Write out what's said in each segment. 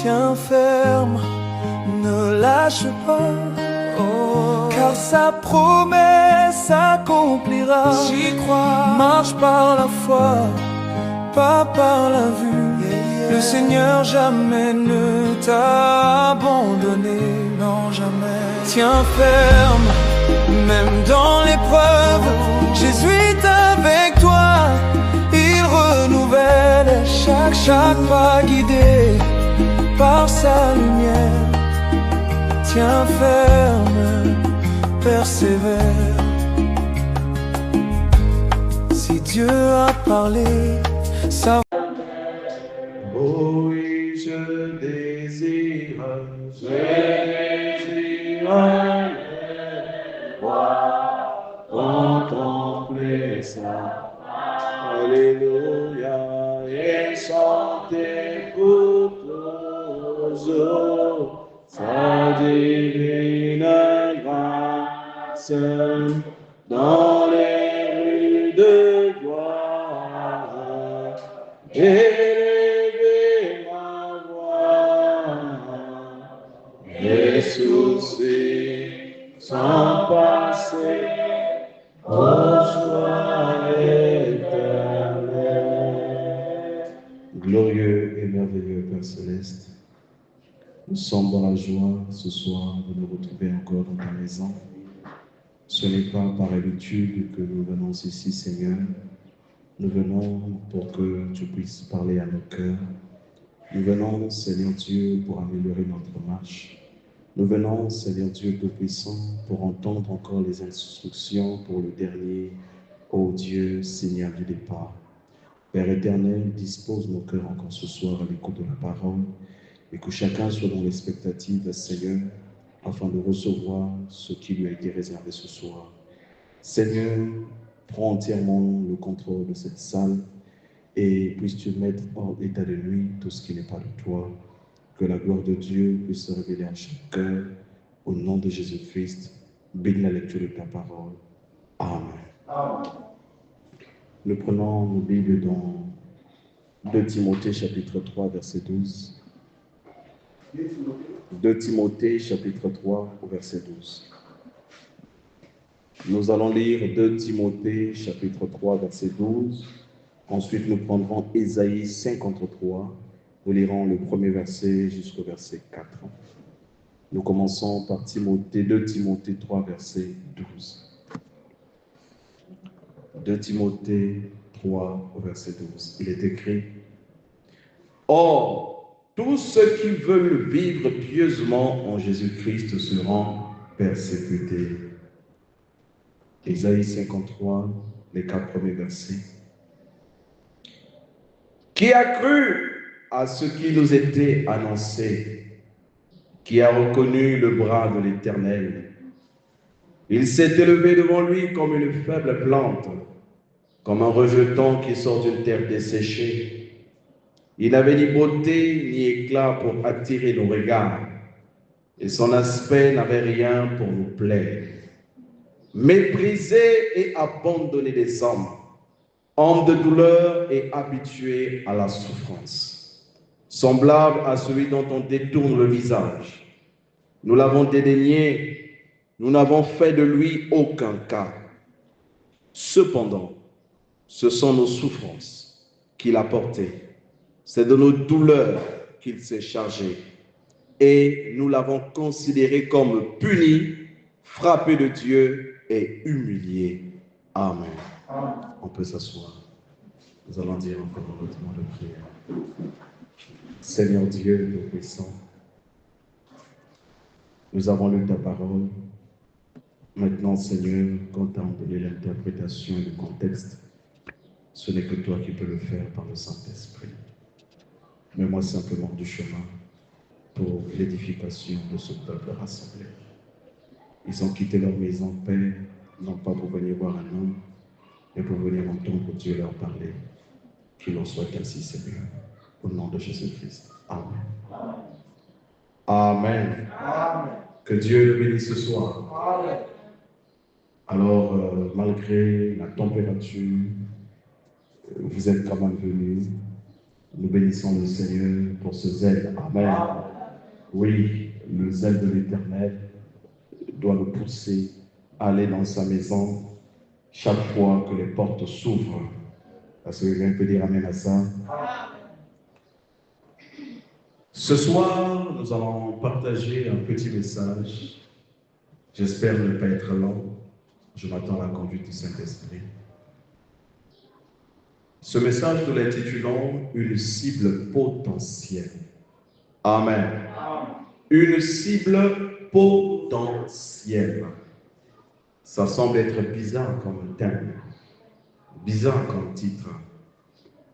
Tiens ferme, ne lâche pas, car sa promesse s'accomplira. J'y crois, marche par la foi, pas par la vue. Le Seigneur jamais ne t'a abandonné, non jamais. Tiens ferme, même dans l'épreuve, Jésus est avec toi. Il renouvelle chaque pas guidé par sa lumière. Tiens ferme, persévère. Si Dieu a parlé, ça. Oh oui, je désire voir, contempler ça. Alléluia, et chanter pour tous sa divine grâce dans les rues de gloire. Élever ma voix, les soucis sont passés, au joie éternelle. Glorieux et merveilleux Père Céleste, nous sommes dans la joie ce soir de nous retrouver encore dans ta maison. Ce n'est pas par habitude que nous venons ici, Seigneur. Nous venons pour que tu puisses parler à nos cœurs. Nous venons, Seigneur Dieu, pour améliorer notre marche. Nous venons, Seigneur Dieu Tout-Puissant, pour entendre encore les instructions pour le dernier, ô Dieu, signal du départ. Père éternel, dispose nos cœurs encore ce soir à l'écoute de la parole et que chacun soit dans l'expectative, Seigneur, afin de recevoir ce qui lui a été réservé ce soir. Seigneur, prends entièrement le contrôle de cette salle et puisses-tu mettre hors état de nuit tout ce qui n'est pas de toi. Que la gloire de Dieu puisse se révéler à chaque cœur. Au nom de Jésus-Christ, bénis la lecture de ta parole. Amen. Amen. Nous prenons nos Bibles dans 2 Timothée chapitre 3 verset 12. 2 Timothée chapitre 3 au verset 12. Nous allons lire 2 Timothée chapitre 3 verset 12. Ensuite, nous prendrons Ésaïe 53. Nous lirons le premier verset jusqu'au verset 4. Nous commençons par 2 Timothée 3 verset 12. 2 Timothée 3 verset 12. Il est écrit: Or, tous ceux qui veulent vivre pieusement en Jésus-Christ seront persécutés. Ésaïe 53, les 4 premiers versets. Qui a cru à ce qui nous était annoncé, qui a reconnu le bras de l'Éternel? Il s'est élevé devant lui comme une faible plante, comme un rejeton qui sort d'une terre desséchée. Il n'avait ni beauté ni éclat pour attirer nos regards, et son aspect n'avait rien pour nous plaire. Méprisé et abandonné des hommes, homme de douleur et habitué à la souffrance, semblable à celui dont on détourne le visage. Nous l'avons dédaigné, nous n'avons fait de lui aucun cas. Cependant, ce sont nos souffrances qu'il a portées, c'est de nos douleurs qu'il s'est chargé, et nous l'avons considéré comme puni, frappé de Dieu et humilié. Amen. Amen. On peut s'asseoir. Nous allons dire encore un autre mot de prière. Seigneur Dieu Tout-Puissant, nous avons lu ta parole. Maintenant, Seigneur, quand tu as donné l'interprétation et le contexte, ce n'est que toi qui peux le faire par le Saint-Esprit. Mets-moi simplement du chemin pour l'édification de ce peuple rassemblé. Ils ont quitté leur maison, Père, non pas pour venir voir un homme, mais pour venir entendre Dieu leur parler. Qu'il en soit ainsi, Seigneur. Au nom de Jésus-Christ. Amen. Amen. Amen. Que Dieu le bénisse ce soir. Amen. Alors, malgré la température, vous êtes quand même venus. Nous bénissons le Seigneur pour ce zèle. Amen. Oui, le zèle de l'Éternel doit nous pousser à aller dans sa maison chaque fois que les portes s'ouvrent. Est-ce que quelqu'un peut dire Amen à ça? Ce soir, nous allons partager un petit message. J'espère ne pas être long. Je m'attends à la conduite du Saint-Esprit. Ce message, nous l'intitulons « Une cible potentielle ». Amen. Une cible potentielle. Ça semble être bizarre comme thème, bizarre comme titre.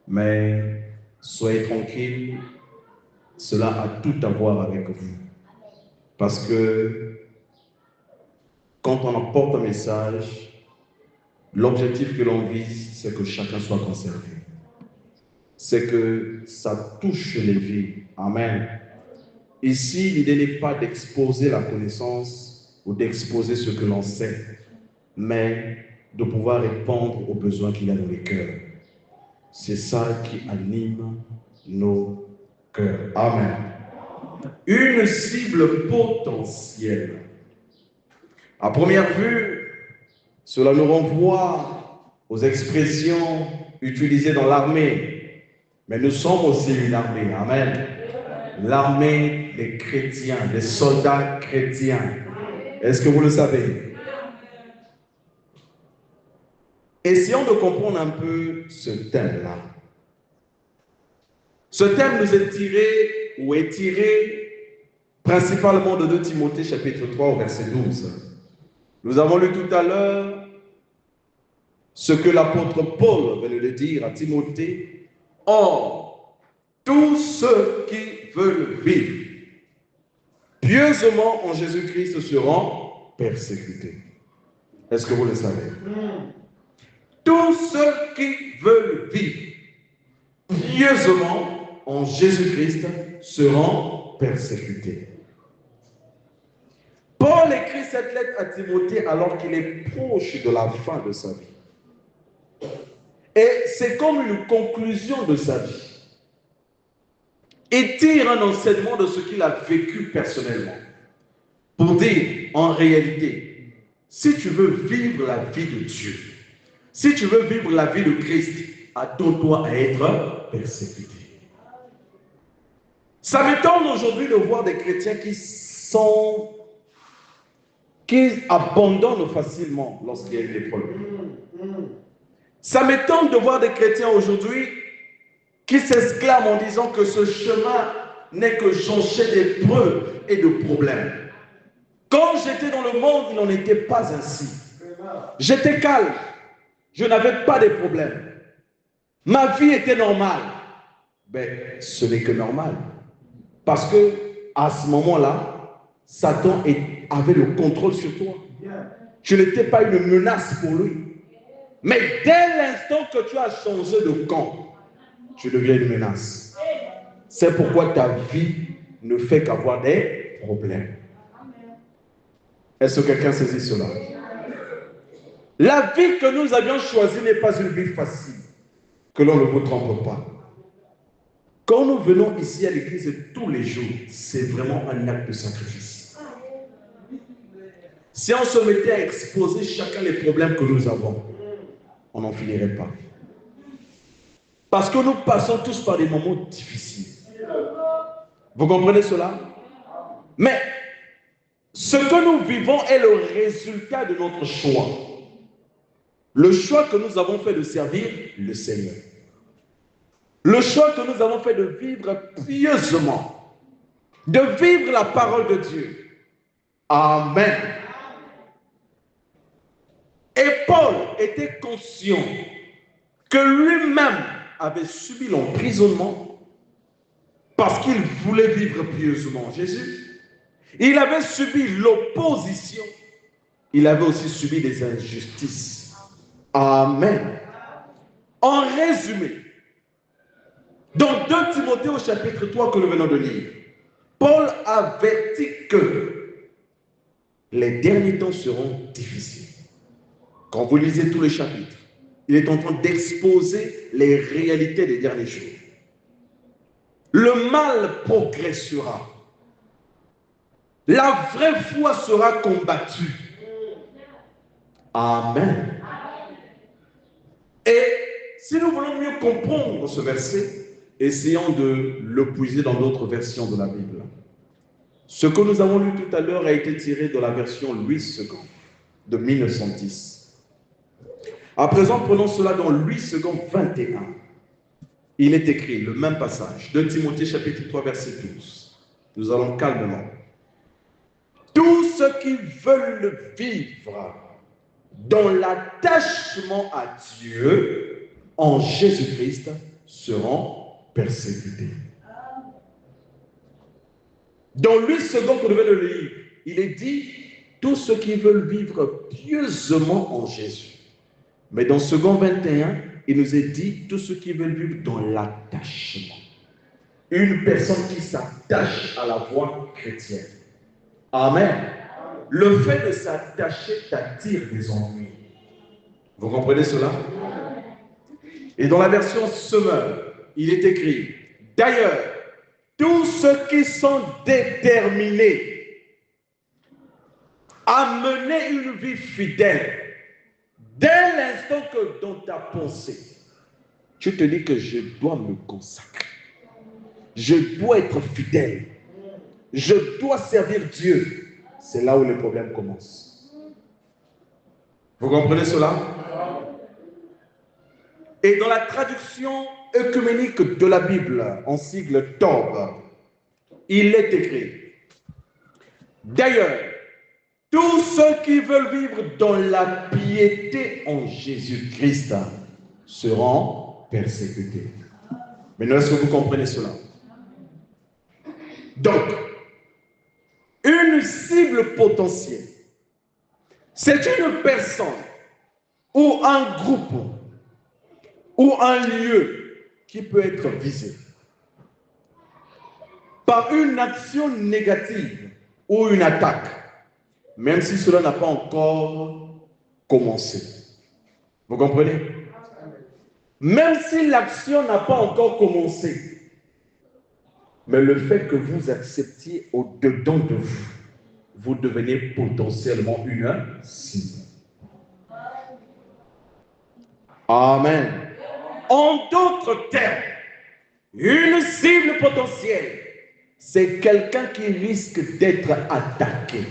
Mais soyez tranquilles, cela a tout à voir avec vous. Parce que quand on apporte un message, l'objectif que l'on vise, c'est que chacun soit conservé. C'est que ça touche les vies. Amen. Ici, l'idée n'est pas d'exposer la connaissance ou d'exposer ce que l'on sait, mais de pouvoir répondre aux besoins qu'il y a dans les cœurs. C'est ça qui anime nos cœurs. Amen. Une cible potentielle. À première vue, cela nous renvoie aux expressions utilisées dans l'armée. Mais nous sommes aussi une armée. Amen. L'armée des chrétiens, des soldats chrétiens. Est-ce que vous le savez? Essayons de comprendre un peu ce thème-là. Ce thème nous est tiré principalement de 2 Timothée chapitre 3 au verset 12. Nous avons lu tout à l'heure ce que l'apôtre Paul venait de dire à Timothée. Or, tous ceux qui veulent vivre pieusement en Jésus-Christ seront persécutés. Est-ce que vous le savez? Tous ceux qui veulent vivre pieusement en Jésus-Christ seront persécutés. Paul écrit cette lettre à Timothée alors qu'il est proche de la fin de sa vie. Et c'est comme une conclusion de sa vie. Il tire un enseignement de ce qu'il a vécu personnellement. Pour dire, en réalité, si tu veux vivre la vie de Dieu, si tu veux vivre la vie de Christ, attends-toi à être persécuté. Ça m'étonne aujourd'hui de voir des chrétiens qui abandonnent facilement lorsqu'il y a une épreuve. Ça m'étonne de voir des chrétiens aujourd'hui qui s'exclament en disant que ce chemin n'est que jonché d'épreuves et de problèmes. Quand j'étais dans le monde, il n'en était pas ainsi. J'étais calme. Je n'avais pas de problèmes. Ma vie était normale. Mais ce n'est que normal. Parce que à ce moment-là, Satan avait le contrôle sur toi. Tu n'étais pas une menace pour lui. Mais dès l'instant que tu as changé de camp, tu deviens une menace. C'est pourquoi ta vie ne fait qu'avoir des problèmes. Est-ce que quelqu'un saisit cela? La vie que nous avions choisie n'est pas une vie facile. Que l'on ne vous trompe pas. Quand nous venons ici à l'église tous les jours, c'est vraiment un acte de sacrifice. Si on se mettait à exposer chacun les problèmes que nous avons, on n'en finirait pas. Parce que nous passons tous par des moments difficiles. Vous comprenez cela? Mais ce que nous vivons est le résultat de notre choix. Le choix que nous avons fait de servir le Seigneur. Le choix que nous avons fait de vivre pieusement. De vivre la parole de Dieu. Amen. Et Paul était conscient que lui-même avait subi l'emprisonnement parce qu'il voulait vivre pieusement Jésus. Il avait subi l'opposition. Il avait aussi subi des injustices. Amen. En résumé, dans 2 Timothée au chapitre 3 que nous venons de lire, Paul avertit que les derniers temps seront difficiles. Quand vous lisez tous les chapitres, il est en train d'exposer les réalités des derniers jours. le mal progressera. La vraie foi sera combattue. Amen. Et si nous voulons mieux comprendre ce verset, essayons de le puiser dans d'autres versions de la Bible. Ce que nous avons lu tout à l'heure a été tiré de la version Louis II de 1910. À présent, prenons cela dans Louis II 21. Il est écrit, le même passage, de Timothée chapitre 3, verset 12. Nous allons calmement. Tous ceux qui veulent vivre dans l'attachement à Dieu en Jésus-Christ seront persécutés. Dans Louis II que nous venons de lire, il est dit tous ceux qui veulent vivre pieusement en Jésus. Mais dans second 21, il nous est dit tous ceux qui veulent vivre dans l'attachement. Une personne qui s'attache à la voie chrétienne. Amen. Le fait de s'attacher t'attire des ennuis. Vous comprenez cela? Et dans la version Semeur, il est écrit, d'ailleurs, tous ceux qui sont déterminés à mener une vie fidèle, dès l'instant que dans ta pensée, tu te dis que je dois me consacrer, je dois être fidèle, je dois servir Dieu, c'est là où les problèmes commencent. Vous comprenez cela? Et dans la traduction œcuménique de la Bible, en sigle TOB, il est écrit, d'ailleurs, tous ceux qui veulent vivre dans la piété en Jésus-Christ seront persécutés. Maintenant, est-ce que vous comprenez cela? Donc, une cible potentielle, c'est une personne ou un groupe ou un lieu qui peut être visé par une action négative ou une attaque, même si cela n'a pas encore commencé. Vous comprenez? Même si l'action n'a pas encore commencé, mais le fait que vous acceptiez au-dedans de vous, vous devenez potentiellement une cible. Amen. En d'autres termes, une cible potentielle, c'est quelqu'un qui risque d'être attaqué,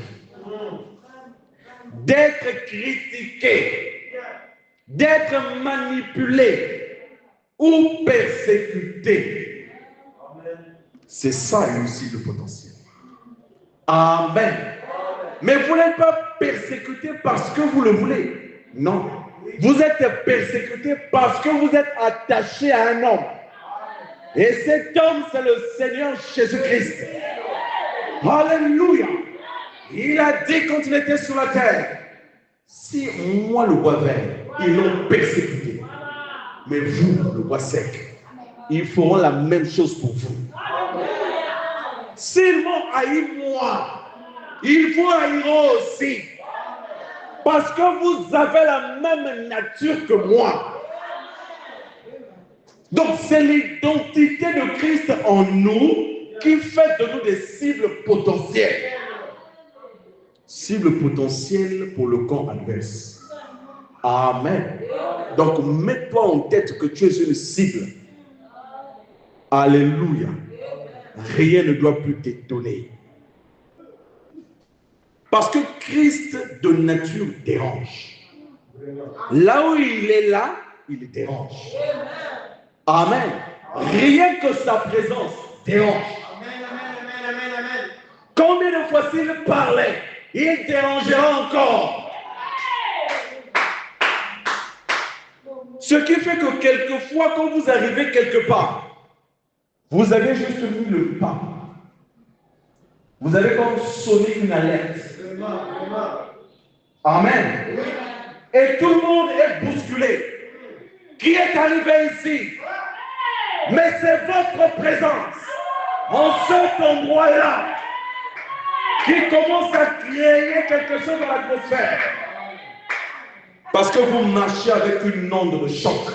d'être critiqué, d'être manipulé ou persécuté. C'est ça une cible potentielle. Amen. Mais vous n'êtes pas persécuté parce que vous le voulez. Non. Vous êtes persécuté parce que vous êtes attaché à un homme. Et cet homme, c'est le Seigneur Jésus-Christ. Alléluia. Il a dit quand il était sur la terre, si moi le bois vert, ils l'ont persécuté, mais vous, le bois sec, ils feront la même chose pour vous. S'ils m'ont haï moi, ils vous haïront aussi. Parce que vous avez la même nature que moi. Donc c'est l'identité de Christ en nous qui fait de nous des cibles potentielles. Cibles potentielles pour le camp adverse. Amen. Donc mets-toi en tête que tu es une cible. Alléluia. Rien ne doit plus t'étonner. Parce que Christ de nature dérange. Là où il est là, il dérange. Amen. Rien que sa présence dérange. Combien de fois s'il parlait, il dérangera encore. Ce qui fait que quelquefois, quand vous arrivez quelque part, vous avez juste mis le pas. Vous avez comme sonné une alerte. Amen. Et tout le monde est bousculé. Qui est arrivé ici? Mais c'est votre présence en cet endroit-là qui commence à créer quelque chose dans l'atmosphère. Parce que vous marchez avec une onde de choc.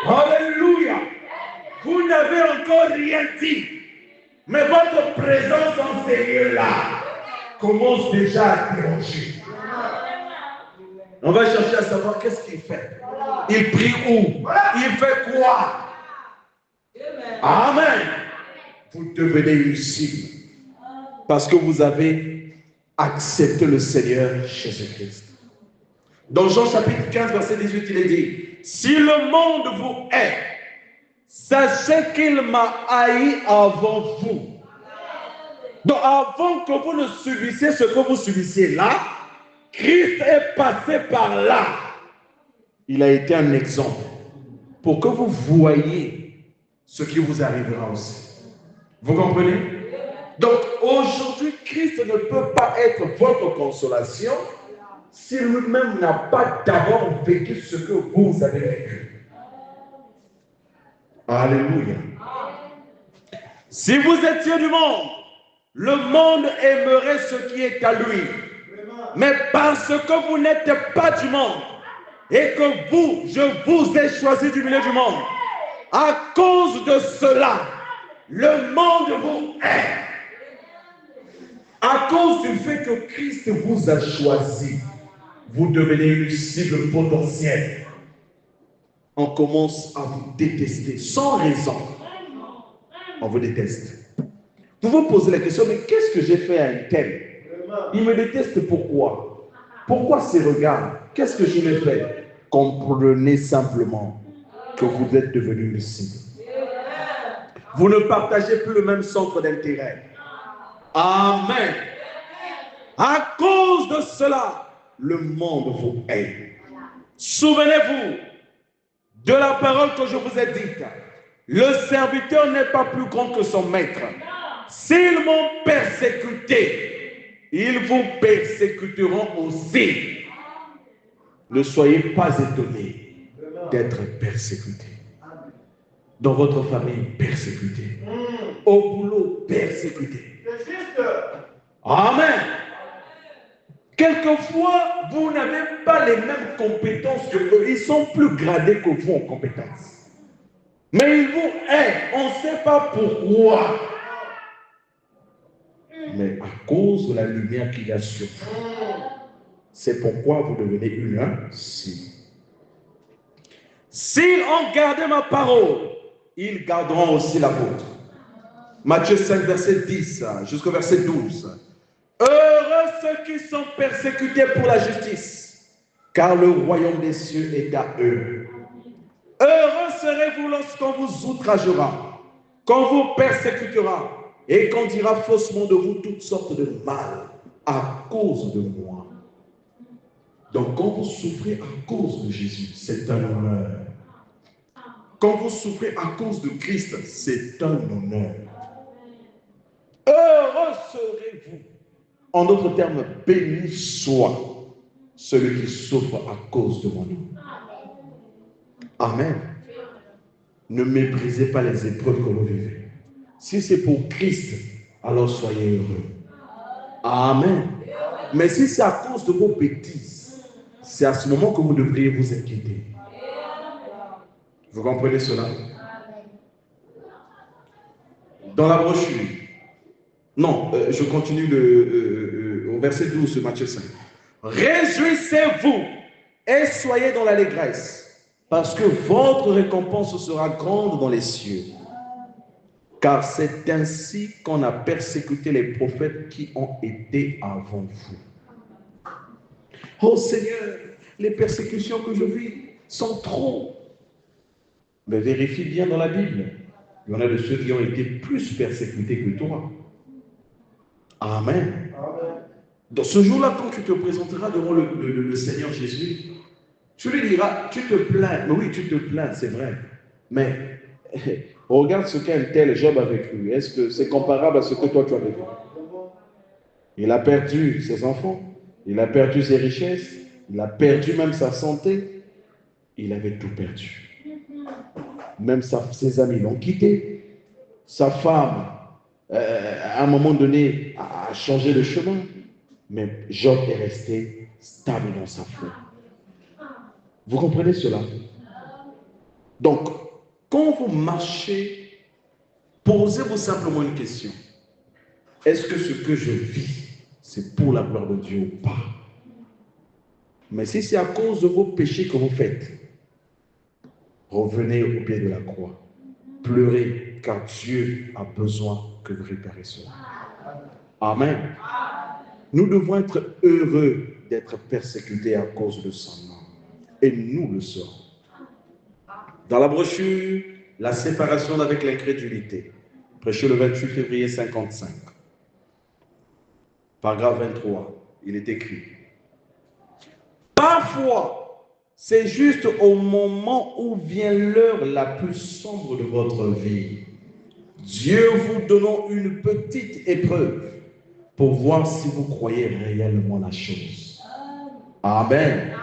Alléluia. Vous n'avez encore rien dit. Mais votre présence en ces lieux-là commence déjà à déranger. On va chercher à savoir qu'est-ce qu'il fait. Il prie où? Il fait quoi? Amen. Vous devenez une cible parce que vous avez accepté le Seigneur Jésus-Christ. Dans Jean chapitre 15, verset 18, il est dit, si le monde vous hait, sachez qu'il m'a haï avant vous. Donc avant que vous ne subissiez ce que vous subissiez là, Christ est passé par là. Il a été un exemple pour que vous voyiez ce qui vous arrivera aussi. Vous comprenez? Donc aujourd'hui, Christ ne peut pas être votre consolation si lui-même n'a pas d'abord vécu ce que vous avez vécu. Alléluia. Si vous étiez du monde, le monde aimerait ce qui est à lui. Mais parce que vous n'êtes pas du monde et que je vous ai choisi du milieu du monde, à cause de cela, le monde vous hait. À cause du fait que Christ vous a choisi, vous devenez une cible potentielle. On commence à vous détester sans raison. On vous déteste. Vous vous posez la question, mais qu'est-ce que j'ai fait à un tel? Il me déteste pourquoi? Pourquoi ces regards? Qu'est-ce que je lui ai fait? Comprenez simplement que vous êtes devenu une cible. Vous ne partagez plus le même centre d'intérêt. Amen. À cause de cela, le monde vous hait. Souvenez-vous de la parole que je vous ai dite. Le serviteur n'est pas plus grand que son maître. S'ils m'ont persécuté, ils vous persécuteront aussi. Ne soyez pas étonnés d'être persécutés. Dans votre famille, persécutés. Au boulot, persécutés. Amen. Quelquefois, vous n'avez pas les mêmes compétences que eux. Ils sont plus gradés que vous en compétences. Mais ils vous aident. On ne sait pas pourquoi. Mais à cause de la lumière qu'il y a sur vous. C'est pourquoi vous devenez une cible. S'ils ont gardé ma parole, ils garderont aussi la vôtre. Matthieu 5, verset 10 jusqu'au verset 12. Heureux ceux qui sont persécutés pour la justice, car le royaume des cieux est à eux. Heureux serez-vous lorsqu'on vous outragera, qu'on vous persécutera, et qu'on dira faussement de vous toutes sortes de mal à cause de moi. Donc quand vous souffrez à cause de Jésus, c'est un honneur. Quand vous souffrez à cause de Christ, c'est un honneur. Heureux serez-vous. En d'autres termes, béni soit celui qui souffre à cause de mon nom. Amen. Ne méprisez pas les épreuves que vous vivez. Si c'est pour Christ, alors soyez heureux. Amen. Mais si c'est à cause de vos bêtises, c'est à ce moment que vous devriez vous inquiéter. Vous comprenez cela? Dans la brochure. Non, je continue au verset 12 de Matthieu 5. Réjouissez-vous et soyez dans l'allégresse, parce que votre récompense sera grande dans les cieux. Car c'est ainsi qu'on a persécuté les prophètes qui ont été avant vous. Oh Seigneur, les persécutions que je vis sont trop. Mais vérifie bien dans la Bible. Il y en a de ceux qui ont été plus persécutés que toi. Amen. Dans ce jour-là, quand tu te présenteras devant le Seigneur Jésus, tu lui diras, tu te plains. Mais oui, tu te plains, c'est vrai. Mais regarde ce qu'un tel Job a vécu. Est-ce que c'est comparable à ce que toi tu as vécu? Il a perdu ses enfants, il a perdu ses richesses, il a perdu même sa santé. Il avait tout perdu. Même ses amis l'ont quitté. Sa femme, à un moment donné, a changé de chemin. Mais Job est resté stable dans sa foi. Vous comprenez cela? Donc, Quand vous marchez, posez-vous simplement une question. Est-ce que ce que je vis, c'est pour la gloire de Dieu ou pas? Mais si c'est à cause de vos péchés que vous faites, revenez au pied de la croix. Pleurez, car Dieu a besoin que vous répariez cela. Amen. Nous devons être heureux d'être persécutés à cause de son nom. Et nous le serons. Dans la brochure, la séparation avec l'incrédulité, prêché le 28 février 55. Paragraphe 23, il est écrit. Parfois, c'est juste au moment où vient l'heure la plus sombre de votre vie. Dieu vous donnant une petite épreuve pour voir si vous croyez réellement la chose. Amen.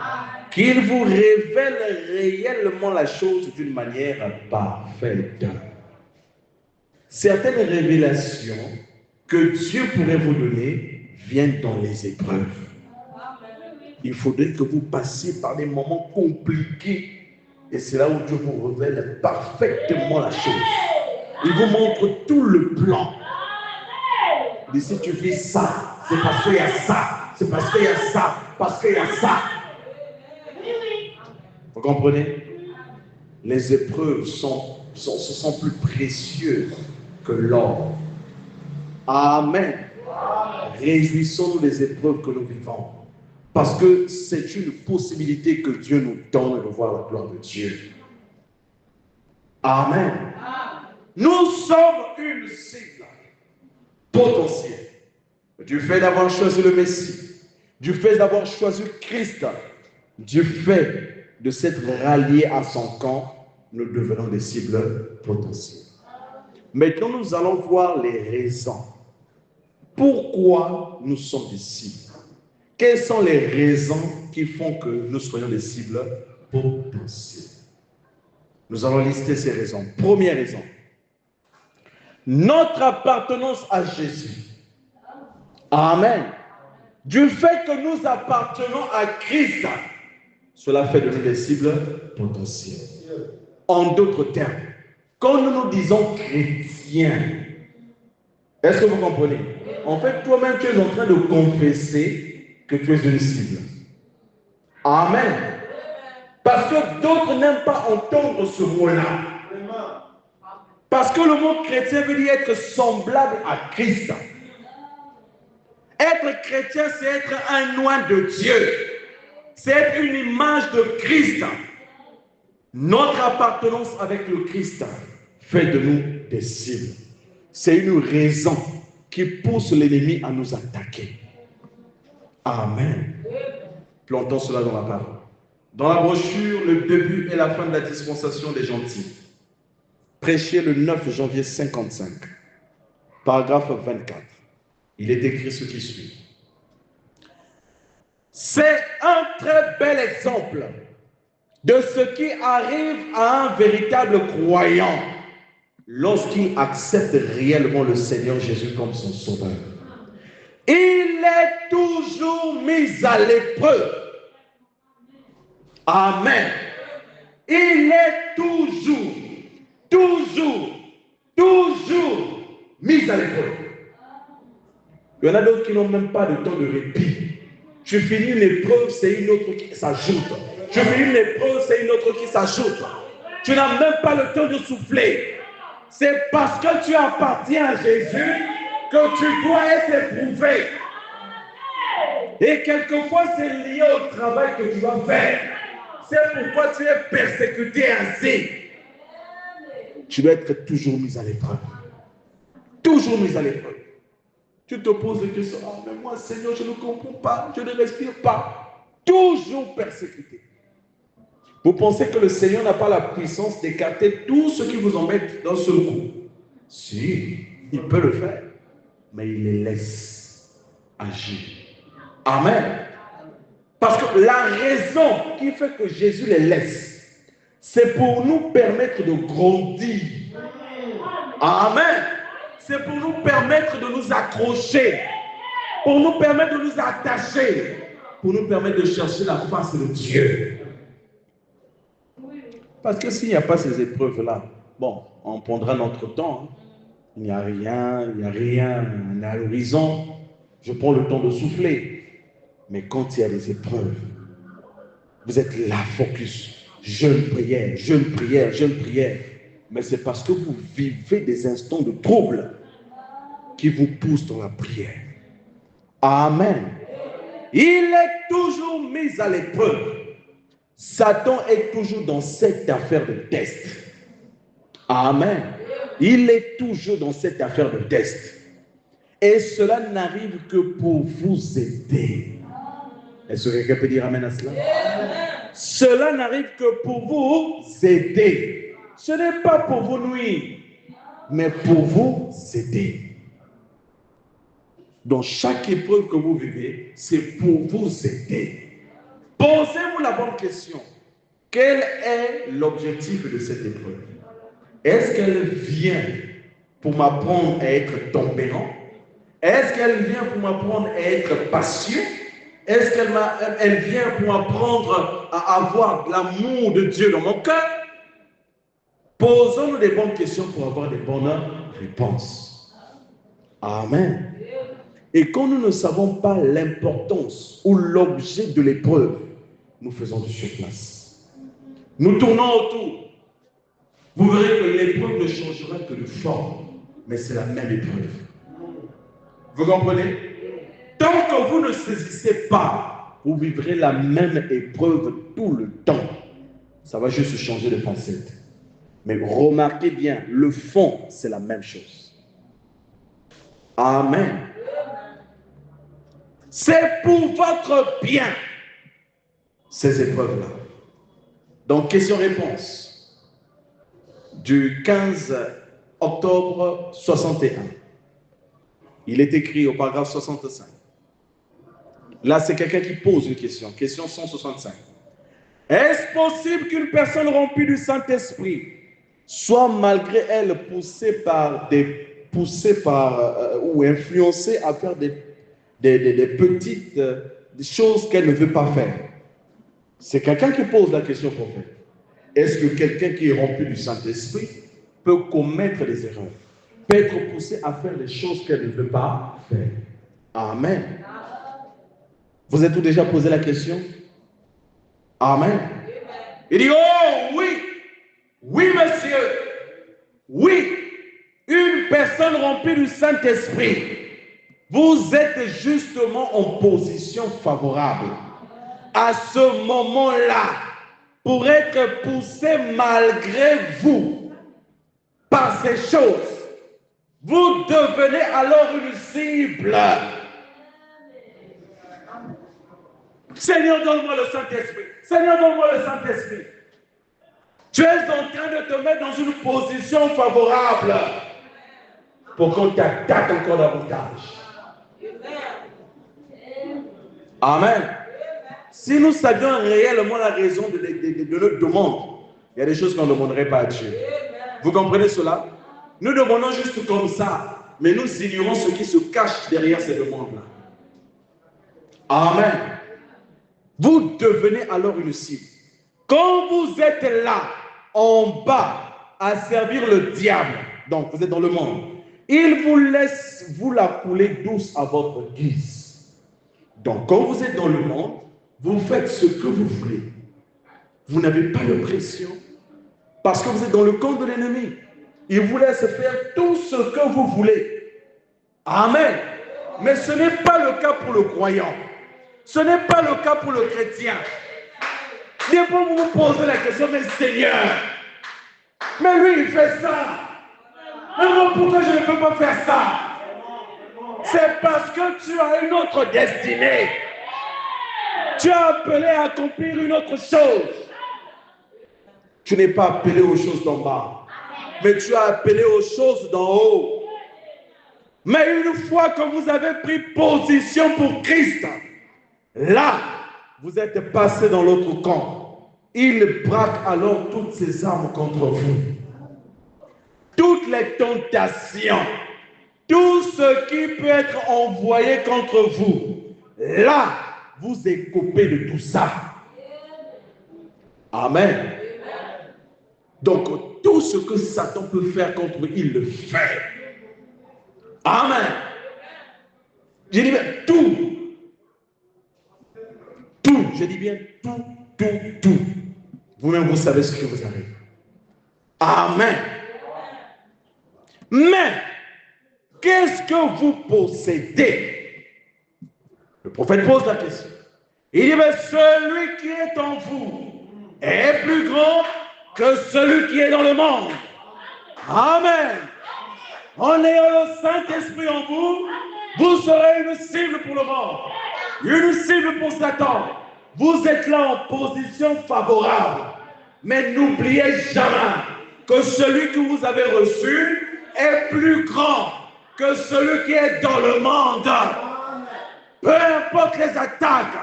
Qu'il vous révèle réellement la chose d'une manière parfaite. Certaines révélations que Dieu pourrait vous donner viennent dans les épreuves. Il faudrait que vous passiez par des moments compliqués. Et c'est là où Dieu vous révèle parfaitement la chose. Il vous montre tout le plan. Et si tu vis ça, c'est parce qu'il y a ça. C'est parce qu'il y a ça. Parce qu'il y a ça. Vous comprenez? Les épreuves sont plus précieuses que l'or. Amen. Réjouissons-nous des épreuves que nous vivons. Parce que c'est une possibilité que Dieu nous donne de voir la gloire de Dieu. Amen. Nous sommes une cible potentielle. Du fait d'avoir choisi le Messie, du fait d'avoir choisi Christ, du fait de s'être rallié à son camp, nous devenons des cibles potentielles. Maintenant, nous allons voir les raisons. Pourquoi nous sommes des cibles? Quelles sont les raisons qui font que nous soyons des cibles potentielles? Nous allons lister ces raisons. Première raison. Notre appartenance à Jésus. Amen. Du fait que nous appartenons à Christ, cela fait de nous des cibles potentielles. En d'autres termes, quand nous nous disons chrétiens, est-ce que vous comprenez? En fait, toi-même, tu es en train de confesser que tu es une cible. Amen. Parce que d'autres n'aiment pas entendre ce mot-là. Parce que le mot chrétien veut dire être semblable à Christ. Être chrétien, c'est être un oint de Dieu. C'est être une image de Christ. Notre appartenance avec le Christ fait de nous des cibles. C'est une raison qui pousse l'ennemi à nous attaquer. Amen. Plantons cela dans la parole. Dans la brochure, le début et la fin de la dispensation des gentils. Prêché le 9 janvier 55. Paragraphe 24. Il est écrit ce qui suit. C'est un très bel exemple de ce qui arrive à un véritable croyant lorsqu'il accepte réellement le Seigneur Jésus comme son sauveur. Il est toujours mis à l'épreuve. Amen. Il est toujours mis à l'épreuve. Il y en a d'autres qui n'ont même pas de temps de répit. Tu finis une épreuve, c'est une autre qui s'ajoute. Tu finis une épreuve, c'est une autre qui s'ajoute. Tu n'as même pas le temps de souffler. C'est parce que tu appartiens à Jésus que tu dois être éprouvé. Et quelquefois, c'est lié au travail que tu vas faire. C'est pourquoi tu es persécuté ainsi. Tu dois être toujours mis à l'épreuve. Toujours mis à l'épreuve. Tu te poses des questions. Ah, mais moi, Seigneur, je ne comprends pas. Je ne respire pas. Toujours persécuté. Vous pensez que le Seigneur n'a pas la puissance d'écarter tout ce qui vous embête d'un seul coup? Si, il peut le faire. Mais il les laisse agir. Amen. Parce que la raison qui fait que Jésus les laisse, c'est pour nous permettre de grandir. Amen. C'est pour nous permettre de nous accrocher, pour nous permettre de nous attacher, pour nous permettre de chercher la face de Dieu. Parce que s'il n'y a pas ces épreuves-là, Bon, on prendra notre temps. Hein. Il n'y a rien, on est à l'horizon. Je prends le temps de souffler. Mais quand il y a des épreuves, vous êtes là, focus. Jeûne, prière, jeûne, prière, jeûne, prière. Mais c'est parce que vous vivez des instants de trouble qui vous poussent dans la prière. Amen. Il est toujours mis à l'épreuve. Satan est toujours dans cette affaire de test. Amen. Il est toujours dans cette affaire de test. Et cela n'arrive que pour vous aider. Est-ce que quelqu'un peut dire amen à cela? Cela n'arrive que pour vous aider. Ce n'est pas pour vous nuire, mais pour vous aider. Dans chaque épreuve que vous vivez, c'est pour vous aider. Posez-vous la bonne question. Quel est l'objectif de cette épreuve? Est-ce qu'elle vient pour m'apprendre à être tempérant? Est-ce qu'elle vient pour m'apprendre à être patient? Est-ce qu'elle vient pour m'apprendre à avoir l'amour de Dieu dans mon cœur? Posons-nous des bonnes questions pour avoir des bonnes réponses. Amen. Et quand nous ne savons pas l'importance ou l'objet de l'épreuve, nous faisons du surplace. Nous tournons autour. Vous verrez que l'épreuve ne changera que de forme, mais c'est la même épreuve. Vous comprenez? Tant que vous ne saisissez pas, vous vivrez la même épreuve tout le temps. Ça va juste changer de facette. Mais remarquez bien, le fond, c'est la même chose. Amen. C'est pour votre bien, ces épreuves-là. Donc, question-réponse. Du 15 octobre 61. Il est écrit au paragraphe 65. Là, c'est quelqu'un qui pose une question. Question 165. Est-ce possible qu'une personne remplie du Saint-Esprit soit malgré elle poussée ou influencée à faire des petites des choses qu'elle ne veut pas faire? C'est quelqu'un qui pose la question, prophète. Est-ce que quelqu'un qui est rempli du Saint-Esprit peut commettre des erreurs, peut être poussé à faire des choses qu'elle ne veut pas faire? Amen. Vous êtes-vous déjà posé la question? Amen. Il dit, oh oui, oui monsieur, oui, une personne remplie du Saint-Esprit, vous êtes justement en position favorable à ce moment-là pour être poussé malgré vous par ces choses. Vous devenez alors une cible. Seigneur, donne-moi le Saint-Esprit. Seigneur, donne-moi le Saint-Esprit. Tu es en train de te mettre dans une position favorable pour qu'on t'attaque encore davantage. Amen. Si nous savions réellement la raison de notre demande, il y a des choses qu'on ne demanderait pas à Dieu. Vous comprenez cela? Nous demandons juste comme ça, mais nous ignorons ce qui se cache derrière ces demandes-là. Amen. Vous devenez alors une cible. Quand vous êtes là, en bas, à servir le diable, donc vous êtes dans le monde, il vous laisse vous la couler douce à votre guise. Donc quand vous êtes dans le monde, vous faites ce que vous voulez. Vous n'avez pas de pression parce que vous êtes dans le camp de l'ennemi. Il vous laisse faire tout ce que vous voulez. Amen. Mais ce n'est pas le cas pour le croyant. Ce n'est pas le cas pour le chrétien. Des fois, vous vous posez la question, mais Seigneur, mais lui, il fait ça. Mais moi, pourquoi je ne peux pas faire ça? C'est parce que tu as une autre destinée. Tu as appelé à accomplir une autre chose. Tu n'es pas appelé aux choses d'en bas, mais tu as appelé aux choses d'en haut. Mais une fois que vous avez pris position pour Christ, là, vous êtes passé dans l'autre camp. Il braque alors toutes ses armes contre vous. Toutes les tentations, tout ce qui peut être envoyé contre vous, là, vous êtes coupé de tout ça. Amen. Donc, tout ce que Satan peut faire contre lui, il le fait. Amen. Je dis bien tout. Tout. Je dis bien tout. Vous-même, vous savez ce que vous avez. Amen. Mais, qu'est-ce que vous possédez? Le prophète pose la question. Il dit, mais celui qui est en vous est plus grand que celui qui est dans le monde. Amen. En ayant le Saint-Esprit en vous, vous serez une cible pour le monde, une cible pour Satan. Vous êtes là en position favorable. Mais n'oubliez jamais que celui que vous avez reçu est plus grand que celui qui est dans le monde. Peu importe les attaques,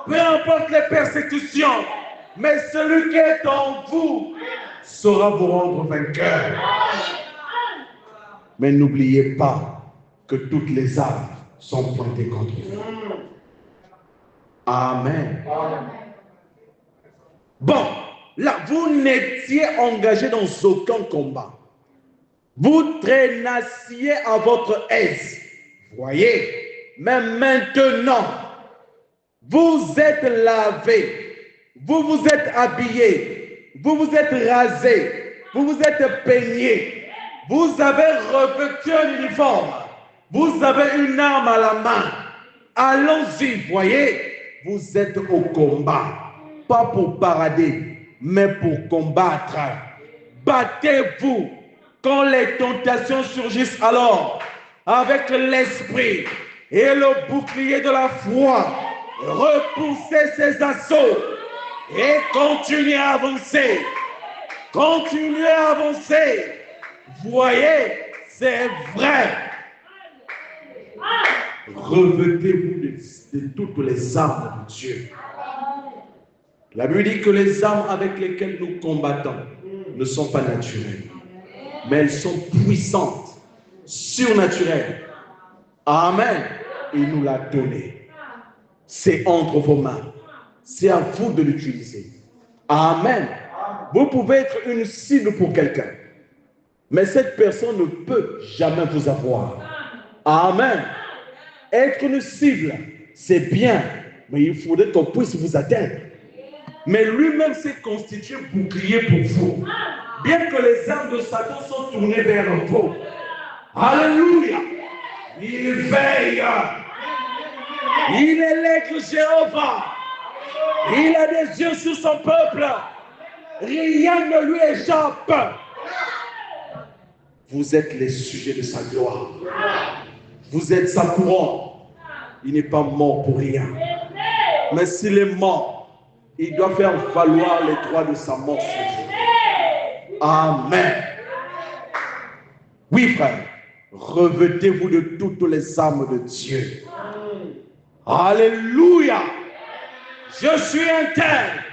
peu importe les persécutions, mais celui qui est en vous saura vous rendre vainqueur. Mais n'oubliez pas que toutes les armes sont pointées contre vous. Amen. Bon, là, vous n'étiez engagé dans aucun combat. Vous traînassiez à votre aise. Voyez, mais maintenant, vous êtes lavé, vous vous êtes habillé, vous vous êtes rasé, vous vous êtes peigné, vous avez revêtu un uniforme, vous avez une arme à la main. Allons-y, voyez, vous êtes au combat, pas pour parader, mais pour combattre. Battez-vous quand les tentations surgissent alors, avec l'esprit et le bouclier de la foi. Repoussez ces assauts et continuez à avancer. Continuez à avancer. Voyez, c'est vrai. Revêtez-vous de toutes les armes de Dieu. La Bible dit que les armes avec lesquelles nous combattons ne sont pas naturelles, mais elles sont puissantes, surnaturelles. Amen. Il nous l'a donné. C'est entre vos mains. C'est à vous de l'utiliser. Amen. Vous pouvez être une cible pour quelqu'un, mais cette personne ne peut jamais vous avoir. Amen. Être une cible, c'est bien, mais il faudrait qu'on puisse vous atteindre. Mais lui-même s'est constitué bouclier pour vous. Bien que les armes de Satan sont tournées vers vous. Alléluia. Il veille. Il élève Jéhovah. Il a des yeux sur son peuple. Rien ne lui échappe. Vous êtes les sujets de sa gloire. Vous êtes sa couronne. Il n'est pas mort pour rien. Mais s'il est mort, il doit faire valoir les droits de sa mort sur vous. Amen. Oui, frère. Revêtez-vous de toutes les armes de Dieu. Alléluia. Je suis un tel.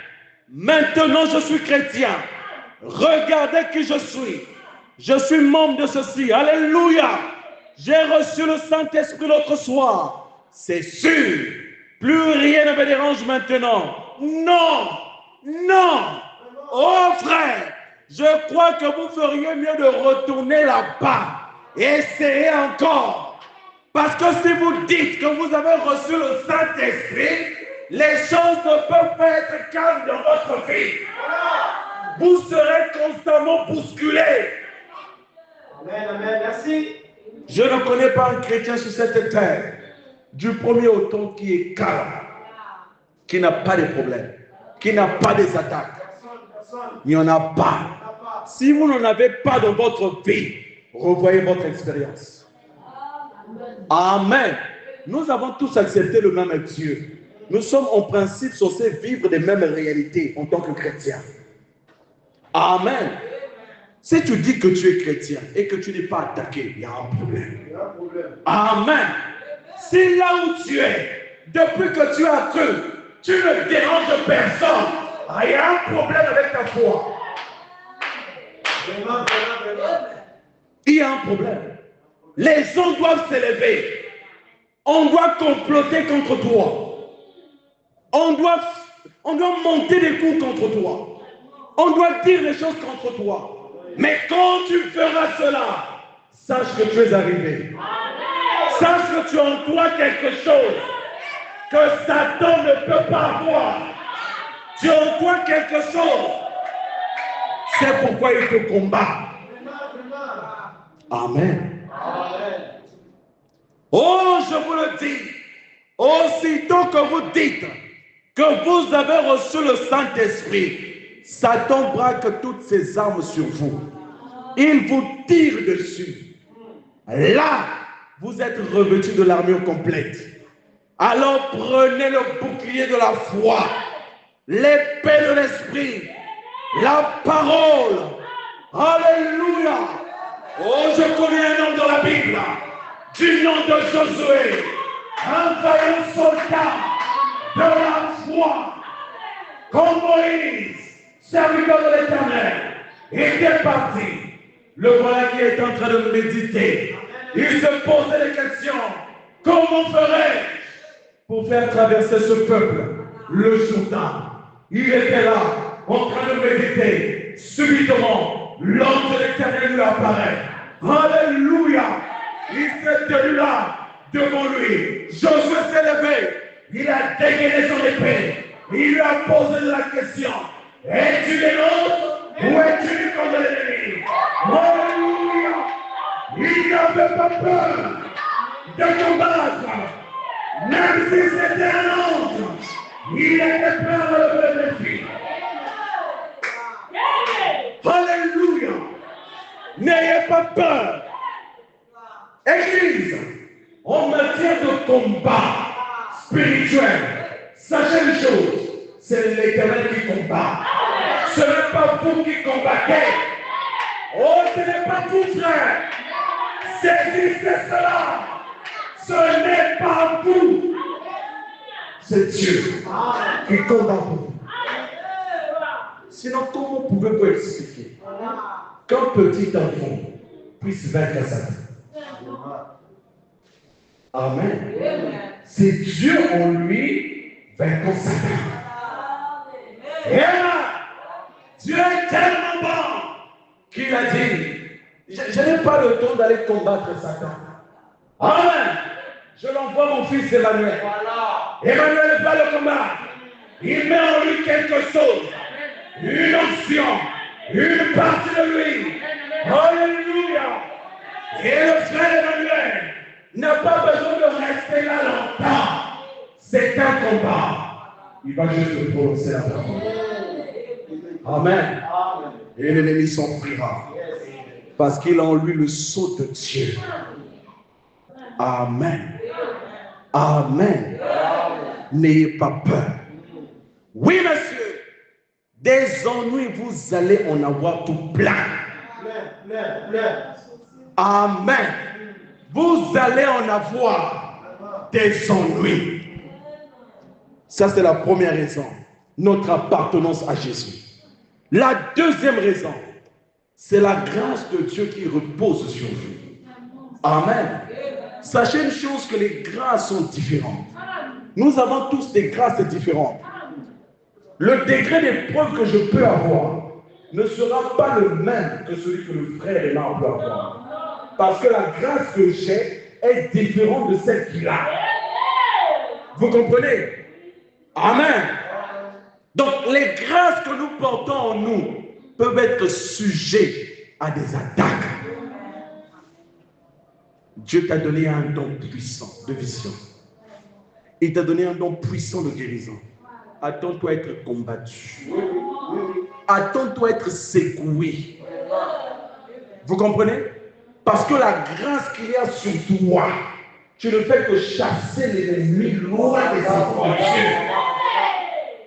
Maintenant, je suis chrétien. Regardez qui je suis. Je suis membre de ceci. Alléluia. J'ai reçu le Saint-Esprit l'autre soir. C'est sûr. Plus rien ne me dérange maintenant. Non. Non. Oh frère, je crois que vous feriez mieux de retourner là-bas. Essayez encore. Parce que si vous dites que vous avez reçu le Saint-Esprit, les choses ne peuvent pas être calmes dans votre vie. Vous serez constamment bousculé. Amen, amen, merci. Je ne connais pas un chrétien sur cette terre, du premier au temps, qui est calme, qui n'a pas de problèmes, qui n'a pas des attaques. Il n'y en a pas. Si vous n'en avez pas dans votre vie, revoyez votre expérience. Amen. Nous avons tous accepté le même Dieu. Nous sommes en principe censés vivre les mêmes réalités en tant que chrétiens. Amen. Si tu dis que tu es chrétien et que tu n'es pas attaqué, il y a un problème. Amen. Si là où tu es, depuis que tu as cru, tu ne déranges personne, il y a un problème avec ta foi. Il y a un problème. Les gens doivent s'élever. On doit comploter contre toi. On doit monter des coups contre toi. On doit dire les choses contre toi. Mais quand tu feras cela, sache que tu es arrivé. Sache que tu as en toi quelque chose que Satan ne peut pas avoir. Tu as en toi quelque chose. C'est pourquoi il te combat. Amen. Oh, je vous le dis, aussitôt que vous dites que vous avez reçu le Saint-Esprit, Satan braque toutes ses armes sur vous. Il vous tire dessus. Là, vous êtes revêtus de l'armure complète. Alors prenez le bouclier de la foi, l'épée de l'Esprit, la parole. Alléluia. Oh, je connais un homme dans la Bible, du nom de Josué, un vaillant soldat de la foi, comme Moïse, serviteur de l'Éternel, était parti. Le voilà qui est en train de méditer. Il se posait des questions. Comment ferais-je pour faire traverser ce peuple, le Jourdain? Il était là, en train de méditer. Subitement, l'ange de l'Éternel lui apparaît. Alléluia! Il s'est tenu là, devant lui. Josué s'est levé. Il a dégainé son épée. Il lui a posé la question. Es-tu des nôtres ou es-tu du camp de l'ennemi? Alléluia! Il n'avait pas peur de combattre. Même si c'était un ange, il était prêt à relever le défi. Alléluia! N'ayez pas peur. Église, en matière de combat spirituel, sachez une chose, c'est l'Éternel qui combat. Ce n'est pas vous qui combattez. Oh, ce n'est pas vous, frère. Saisissez cela. Ce n'est pas vous. C'est Dieu qui combat vous. Sinon, comment pouvez-vous expliquer qu'un petit enfant puisse vaincre Satan? Amen. C'est Dieu en lui vainquant Satan. Et là, Dieu est tellement bon qu'il a dit, je n'ai pas le temps d'aller combattre Satan. Amen. Je l'envoie mon fils Emmanuel. Emmanuel va le combattre. Il met en lui quelque chose. Une onction. Une partie de lui. Alléluia. Et le frère Emmanuel n'a pas besoin de rester là longtemps. C'est un combat. Il va juste prononcer la parole. Amen. Et l'ennemi s'enfuira. Parce qu'il a en lui le sceau de Dieu. Amen. Amen. N'ayez pas peur. Oui, monsieur. Des ennuis, vous allez en avoir tout plein. Amen. Vous allez en avoir des ennuis. Ça, c'est la première raison. Notre appartenance à Jésus. La deuxième raison, c'est la grâce de Dieu qui repose sur vous. Amen. Sachez une chose, que les grâces sont différentes. Nous avons tous des grâces différentes. Le degré d'épreuve que je peux avoir ne sera pas le même que celui que le frère et l'un peut avoir. Parce que la grâce que j'ai est différente de celle qu'il a. Vous comprenez? Amen. Donc les grâces que nous portons en nous peuvent être sujets à des attaques. Dieu t'a donné un don puissant de vision. Il t'a donné un don puissant de guérison. Attends-toi à être combattu. Attends-toi à être secoué. Vous comprenez? Parce que la grâce qu'il y a sur toi, tu ne fais que chasser l'ennemi loin des enfants de Dieu.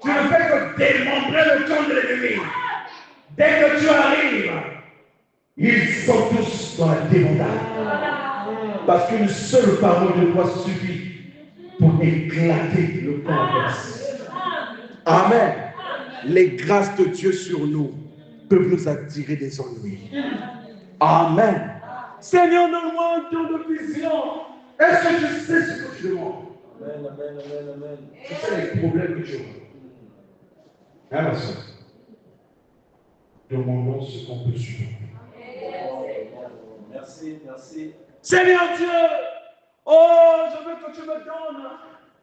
Tu ne fais que démembrer le camp de l'ennemi. Dès que tu arrives, ils sont tous dans la débandade. Parce qu'une seule parole de toi suffit pour éclater le camp adverse. Amen. Les grâces de Dieu sur nous peuvent nous attirer des ennuis. Amen. Seigneur, donne-moi un don de vision. Est-ce que je sais ce que je demande? Amen, amen, amen, amen. Je sais les problèmes que tu as. Hein, ma soeur? demandons ce qu'on peut supporter. Merci, merci. Seigneur Dieu, oh, je veux que tu me donnes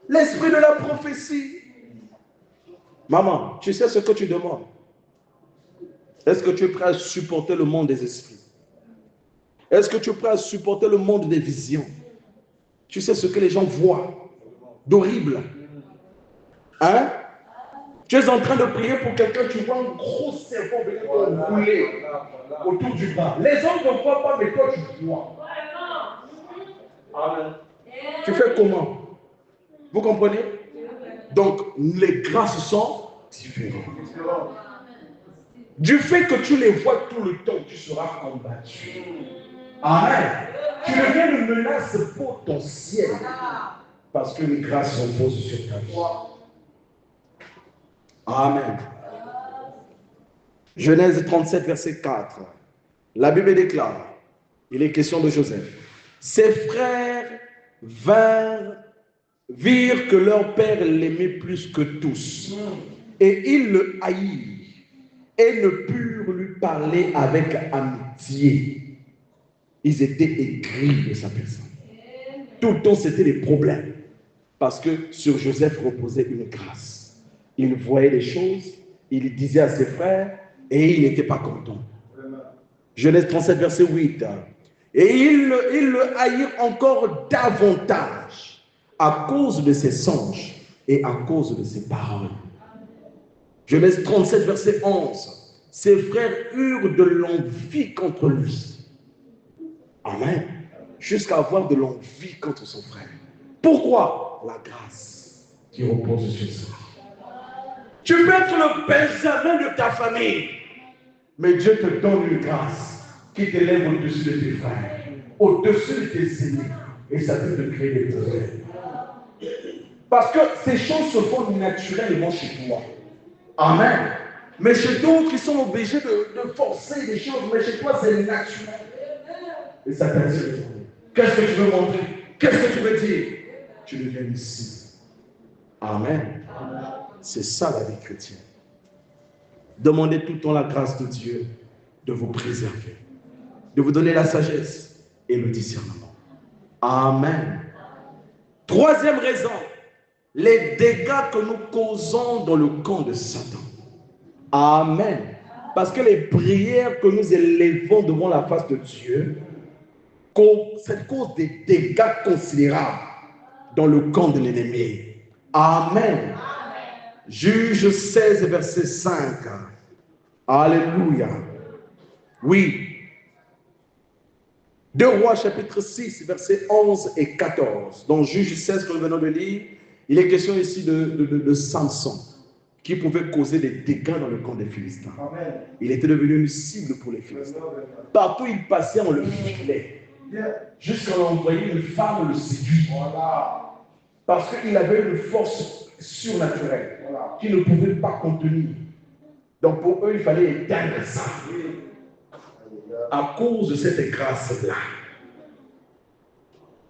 l'esprit de la prophétie. Maman, tu sais ce que tu demandes. Est-ce que tu es prêt à supporter le monde des esprits? Est-ce que tu es prêt à supporter le monde des visions? Tu sais ce que les gens voient d'horrible. Hein? Tu es en train de prier pour quelqu'un, tu vois un gros serpent venir rouler autour du bras. Les hommes ne voient pas, mais toi tu vois. Amen. Tu fais comment? Vous comprenez? Donc, les grâces sont différentes. Du fait que tu les vois tout le temps, tu seras combattu. Amen. Tu deviens une menace potentielle parce que les grâces reposent sur ta vie. Amen. Genèse 37, verset 4. La Bible déclare, il est question de Joseph. Ses frères virent que leur père l'aimait plus que tous. Et ils le haïrent et ne purent lui parler avec amitié. Ils étaient aigris de sa personne. Tout le temps, c'était des problèmes. Parce que sur Joseph reposait une grâce. Il voyait des choses, il disait à ses frères, et il n'était pas content. Genèse 37, verset 8. Et ils le haïrent encore davantage à cause de ses songes et à cause de ses paroles. Genèse 37, verset 11. Ses frères eurent de l'envie contre lui. Amen. Jusqu'à avoir de l'envie contre son frère. Pourquoi? La grâce qui repose sur ça. Tu peux être le Benjamin de ta famille, mais Dieu te donne une grâce qui t'élève au-dessus de tes frères, au-dessus de tes ennemis, et ça peut te créer des problèmes. Parce que ces choses se font naturellement chez toi. Amen. Mais chez d'autres, ils sont obligés de forcer des choses, mais chez toi, c'est naturel. Et ça t'attire. Qu'est-ce que tu veux montrer? Qu'est-ce que tu veux dire? Tu deviens ici. Amen. C'est ça la vie chrétienne. Demandez tout le temps la grâce de Dieu de vous préserver, de vous donner la sagesse et le discernement. Amen. Troisième raison, les dégâts que nous causons dans le camp de Satan. Amen. Parce que les prières que nous élevons devant la face de Dieu, c'est cause des dégâts considérables dans le camp de l'ennemi. Amen. Juge 16, verset 5. Alléluia. Oui. 2 Rois, chapitre 6, versets 11 et 14. Dans Juge 16, que nous venons de lire, il est question ici de Samson, qui pouvait causer des dégâts dans le camp des Philistins. Amen. Il était devenu une cible pour les Philistins. Partout où il passait, on le filait. Jusqu'à envoyer une femme le séduire. Voilà. Parce qu'il avait une force surnaturelle qu'il ne pouvait pas contenir. Donc pour eux, il fallait éteindre ça. À cause de cette grâce-là,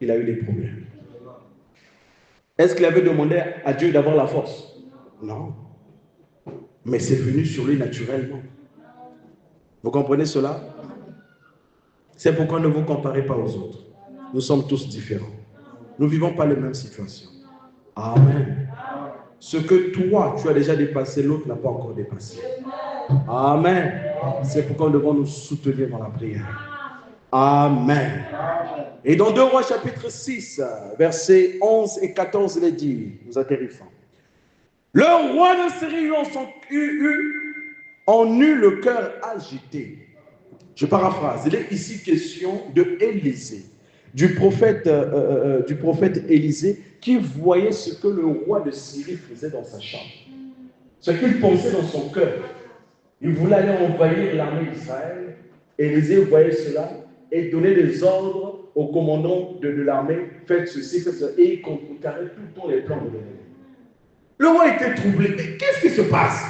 il a eu des problèmes. Est-ce qu'il avait demandé à Dieu d'avoir la force? Non. Mais c'est venu sur lui naturellement. Vous comprenez cela? C'est pourquoi ne vous comparez pas aux autres. Nous sommes tous différents. Nous ne vivons pas les mêmes situations. Amen. Ce que toi, tu as déjà dépassé, l'autre n'a pas encore dépassé. Amen. C'est pourquoi nous devons nous soutenir dans la prière. Amen. Et dans 2 Rois chapitre 6, versets 11 et 14, il est dit, nous atterrissons. Le roi de Syrie en eut le cœur agité. Je paraphrase, il est ici question de Élisée, du prophète Élisée, qui voyait ce que le roi de Syrie faisait dans sa chambre. Ce qu'il pensait dans son cœur. Il voulait aller envahir l'armée d'Israël. Élisée voyait cela et donnait des ordres au commandant de l'armée, faites ceci, faites cela, et il contrecarrait tout le temps les plans de l'ennemi. Le roi était troublé. Mais qu'est-ce qui se passe?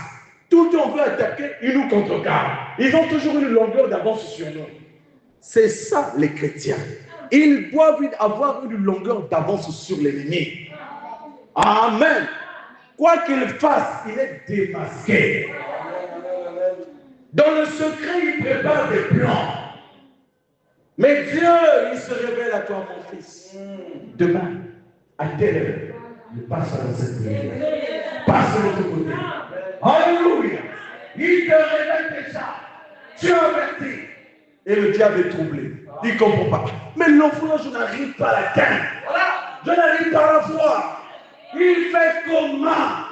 Tout le temps on veut attaquer, ils nous contrecarrent. Ils ont toujours une longueur d'avance sur nous. C'est ça les chrétiens. Ils doivent avoir une longueur d'avance sur l'ennemi. Amen. Quoi qu'il fasse, il est démasqué. Dans le secret, il prépare des plans. Mais Dieu, il se révèle à toi, mon fils. Demain, à telle heure, il passe dans cette prière. Passe de l'autre côté. Alléluia. Il te révèle déjà. Tu as averti. Et le diable est troublé. Il ne comprend pas. Mais l'enfant, je n'arrive pas à l'atteindre. Voilà. Je n'arrive pas à la voir. Il fait comment?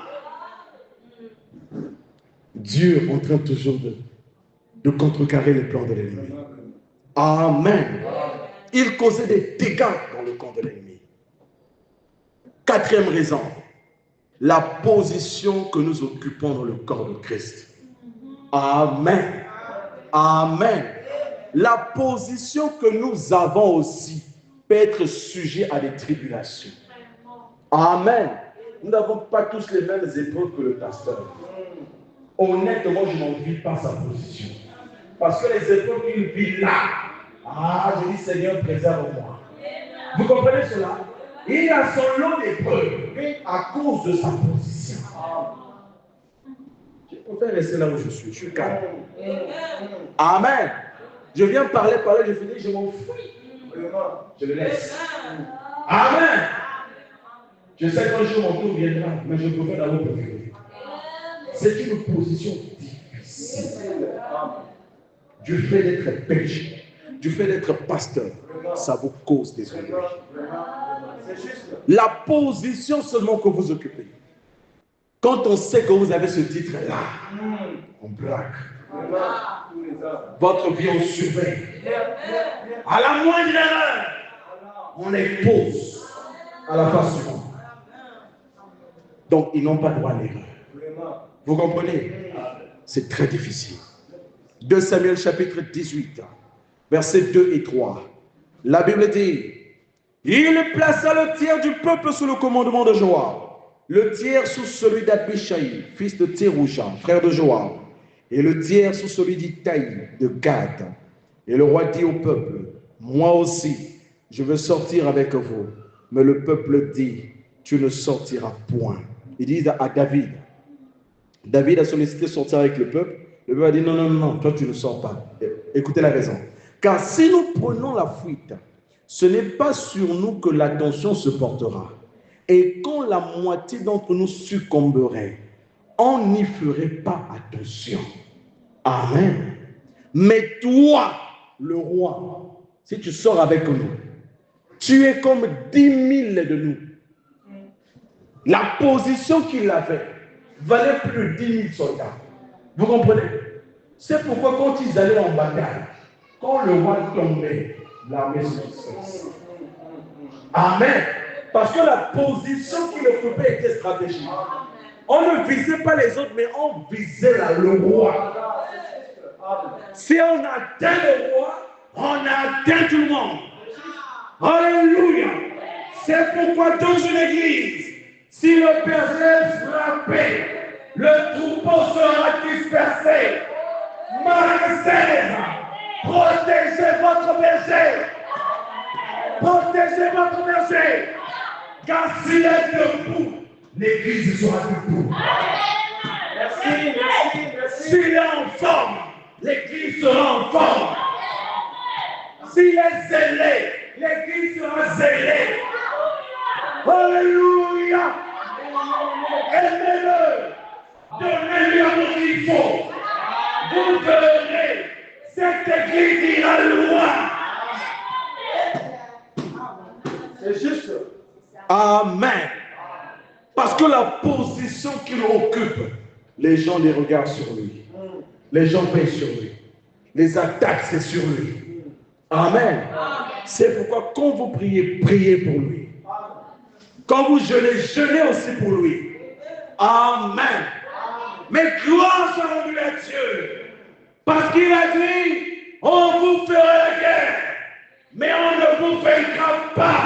Dieu est en train toujours de contrecarrer les plans de l'ennemi. Amen. Il causait des dégâts dans le camp de l'ennemi. Quatrième raison, la position que nous occupons dans le corps de Christ. Amen. Amen. La position que nous avons aussi peut être sujet à des tribulations. Amen. Nous n'avons pas tous les mêmes épreuves que le pasteur. Honnêtement, je n'en vis pas sa position. Parce que les épreuves qu'il vit là, je dis Seigneur, préserve-moi. Vous comprenez cela? Il a son lot d'épreuves à cause de sa position. Je préfère rester là où je suis calme. Amen. Je viens parler, je finis, je m'en fous. Je le laisse. Amen. Je sais qu'un jour mon tour viendra, mais je préfère d'abord préférer. C'est une position difficile. Du fait d'être péché, du fait d'être pasteur, ça vous cause des ennuis. La position seulement que vous occupez. Quand on sait que vous avez ce titre-là, on braque. Votre vie, on surveille. À la moindre erreur, on expose à la face du monde. Donc, ils n'ont pas droit à l'erreur. Vous comprenez? C'est très difficile. 2 Samuel chapitre 18, versets 2 et 3. La Bible dit, il plaça le tiers du peuple sous le commandement de Joab, le tiers sous celui d'Abishai, fils de Thérouja, frère de Joab, et le tiers sous celui d'Itaï, de Gad. Et le roi dit au peuple, moi aussi, je veux sortir avec vous. Mais le peuple dit, tu ne sortiras point. Il dit à David, David a sollicité sortir avec le peuple. Le peuple a dit, non, non, non, toi tu ne sors pas. Écoutez la raison. Car si nous prenons la fuite, ce n'est pas sur nous que l'attention se portera. Et quand la moitié d'entre nous succomberait, on n'y ferait pas attention. Amen. Mais toi, le roi, si tu sors avec nous, tu es comme 10 000 de nous. La position qu'il avait valait plus de 10 000 soldats. Vous comprenez? C'est pourquoi quand ils allaient en bataille, quand le roi tombait, l'armée se dispersait. Amen. Parce que la position qu'il occupait était stratégique. On ne visait pas les autres, mais on visait le roi. Si on atteint le roi, on atteint tout le monde. Alléluia. C'est pourquoi dans une église, si le berger est frappé, le troupeau sera dispersé. Marc 16, protégez votre berger. Protégez votre berger. Car s'il est debout, l'église sera debout. Merci, merci, merci. S'il est en forme, l'église sera en forme. S'il est zélé, l'église sera zélée. Alléluia. Aimez-le. Donnez-lui amour qu'il faut. Vous verrez, cette église ira loin. C'est juste. Amen. Parce que la position qu'il occupe, les gens les regardent sur lui. Les gens veillent sur lui. Les attaques, c'est sur lui. Amen. C'est pourquoi quand vous priez, priez pour lui. Quand vous jeûnez, jeûnez aussi pour lui. Amen. Mais gloire soit rendue à Dieu. Parce qu'il a dit, on vous fera la guerre, mais on ne vous vaincra pas.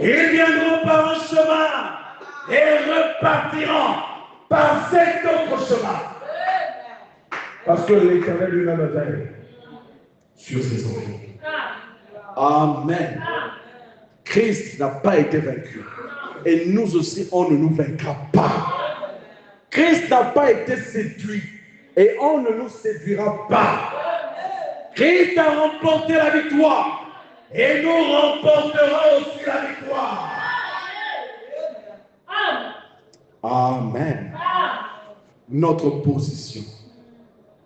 Ils viendront par un chemin et repartiront par cet autre chemin. Parce que l'Éternel lui-même veille sur ses enfants. Amen. Christ n'a pas été vaincu. Et nous aussi, on ne nous vaincra pas. Christ n'a pas été séduit. et on ne nous séduira pas. Christ a remporté la victoire et nous remporterons aussi la victoire. Amen. Notre position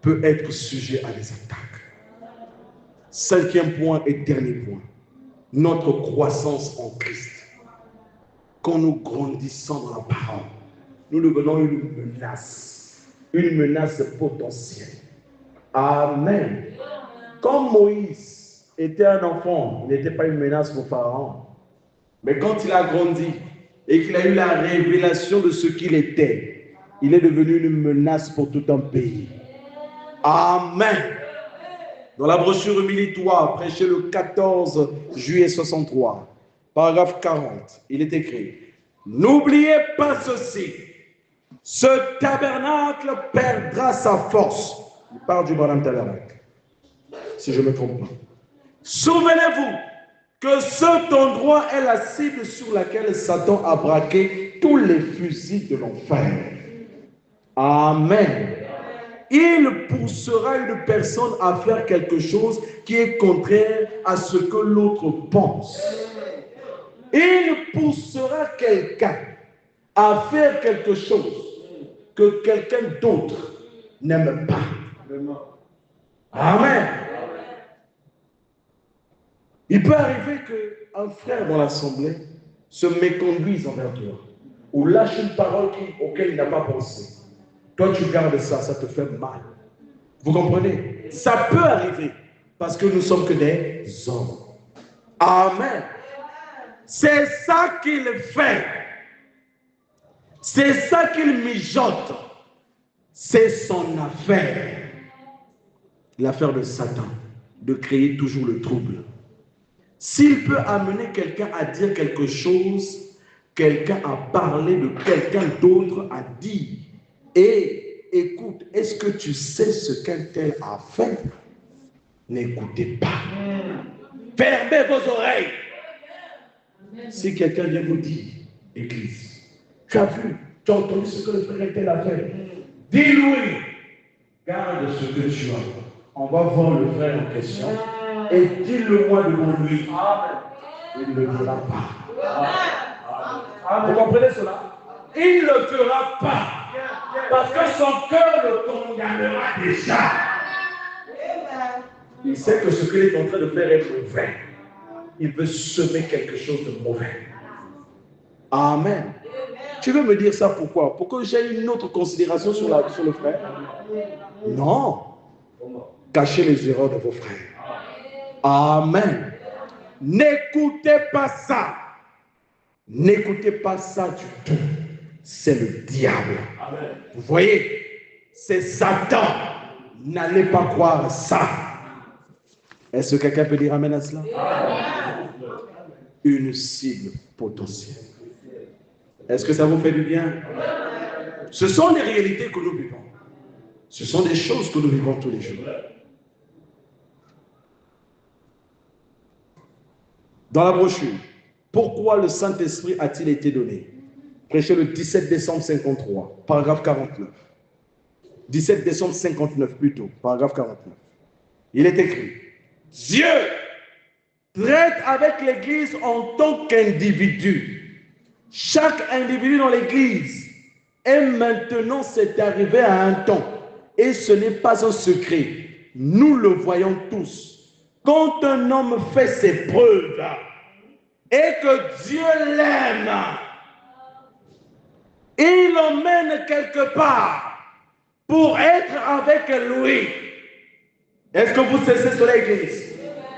peut être sujet à des attaques. Cinquième point et dernier point, notre croissance en Christ. Quand nous grandissons dans la parole, nous devenons une menace potentielle. Amen. Comme Moïse était un enfant, il n'était pas une menace pour Pharaon. Mais quand il a grandi et qu'il a eu la révélation de ce qu'il était, il est devenu une menace pour tout un pays. Amen. Dans la brochure Militoire, prêchée le 14 juillet 63, paragraphe 40, il est écrit: n'oubliez pas ceci, ce tabernacle perdra sa force. Il parle du Branham Tabernacle, si je ne me trompe pas. Souvenez-vous que cet endroit est la cible sur laquelle Satan a braqué tous les fusils de l'enfer. Amen. Il poussera une personne à faire quelque chose qui est contraire à ce que l'autre pense. Il poussera quelqu'un à faire quelque chose que quelqu'un d'autre n'aime pas. Amen. Il peut arriver qu'un frère dans l'assemblée se méconduise envers toi ou lâche une parole auquel il n'a pas pensé. Toi, tu gardes ça, ça te fait mal. Vous comprenez? Ça peut arriver parce que nous sommes que des hommes. Amen. C'est ça qu'il fait. C'est ça qu'il mijote. C'est son affaire. L'affaire de Satan, de créer toujours le trouble. S'il peut amener quelqu'un à dire quelque chose, quelqu'un à parler de quelqu'un d'autre à dire, et écoute, est-ce que tu sais ce qu'un tel a fait? N'écoutez pas. Fermez vos oreilles. Si quelqu'un vient vous dire, Église, tu as vu, tu as entendu ce que le frère tel a fait, dis-lui, garde ce que tu as. On va voir le frère en question et dis-le-moi devant lui. Il ne le fera pas. Vous comprenez cela? Il ne le fera pas. Parce que son cœur le condamnera déjà. Il sait que ce qu'il est en train de faire est mauvais. Il veut semer quelque chose de mauvais. Amen. Tu veux me dire ça pourquoi? Pour que j'ai une autre considération sur le frère? Non. Cachez les erreurs de vos frères. Amen. N'écoutez pas ça. N'écoutez pas ça du tout. C'est le diable. Vous voyez, c'est Satan. N'allez pas croire ça. Est-ce que quelqu'un peut dire amen à cela? Une cible potentielle. Est-ce que ça vous fait du bien? Ce sont des réalités que nous vivons. Ce sont des choses que nous vivons tous les jours. Dans la brochure, pourquoi le Saint-Esprit a-t-il été donné? Prêché le 17 décembre 53, paragraphe 49. 17 décembre 59 plutôt, paragraphe 49. Il est écrit: Dieu traite avec l'Église en tant qu'individu. Chaque individu dans l'Église est maintenant, c'est arrivé à un temps. Et ce n'est pas un secret. Nous le voyons tous. Quand un homme fait ses preuves et que Dieu l'aime, il l'emmène quelque part pour être avec lui. Est-ce que vous cessez cela, Église?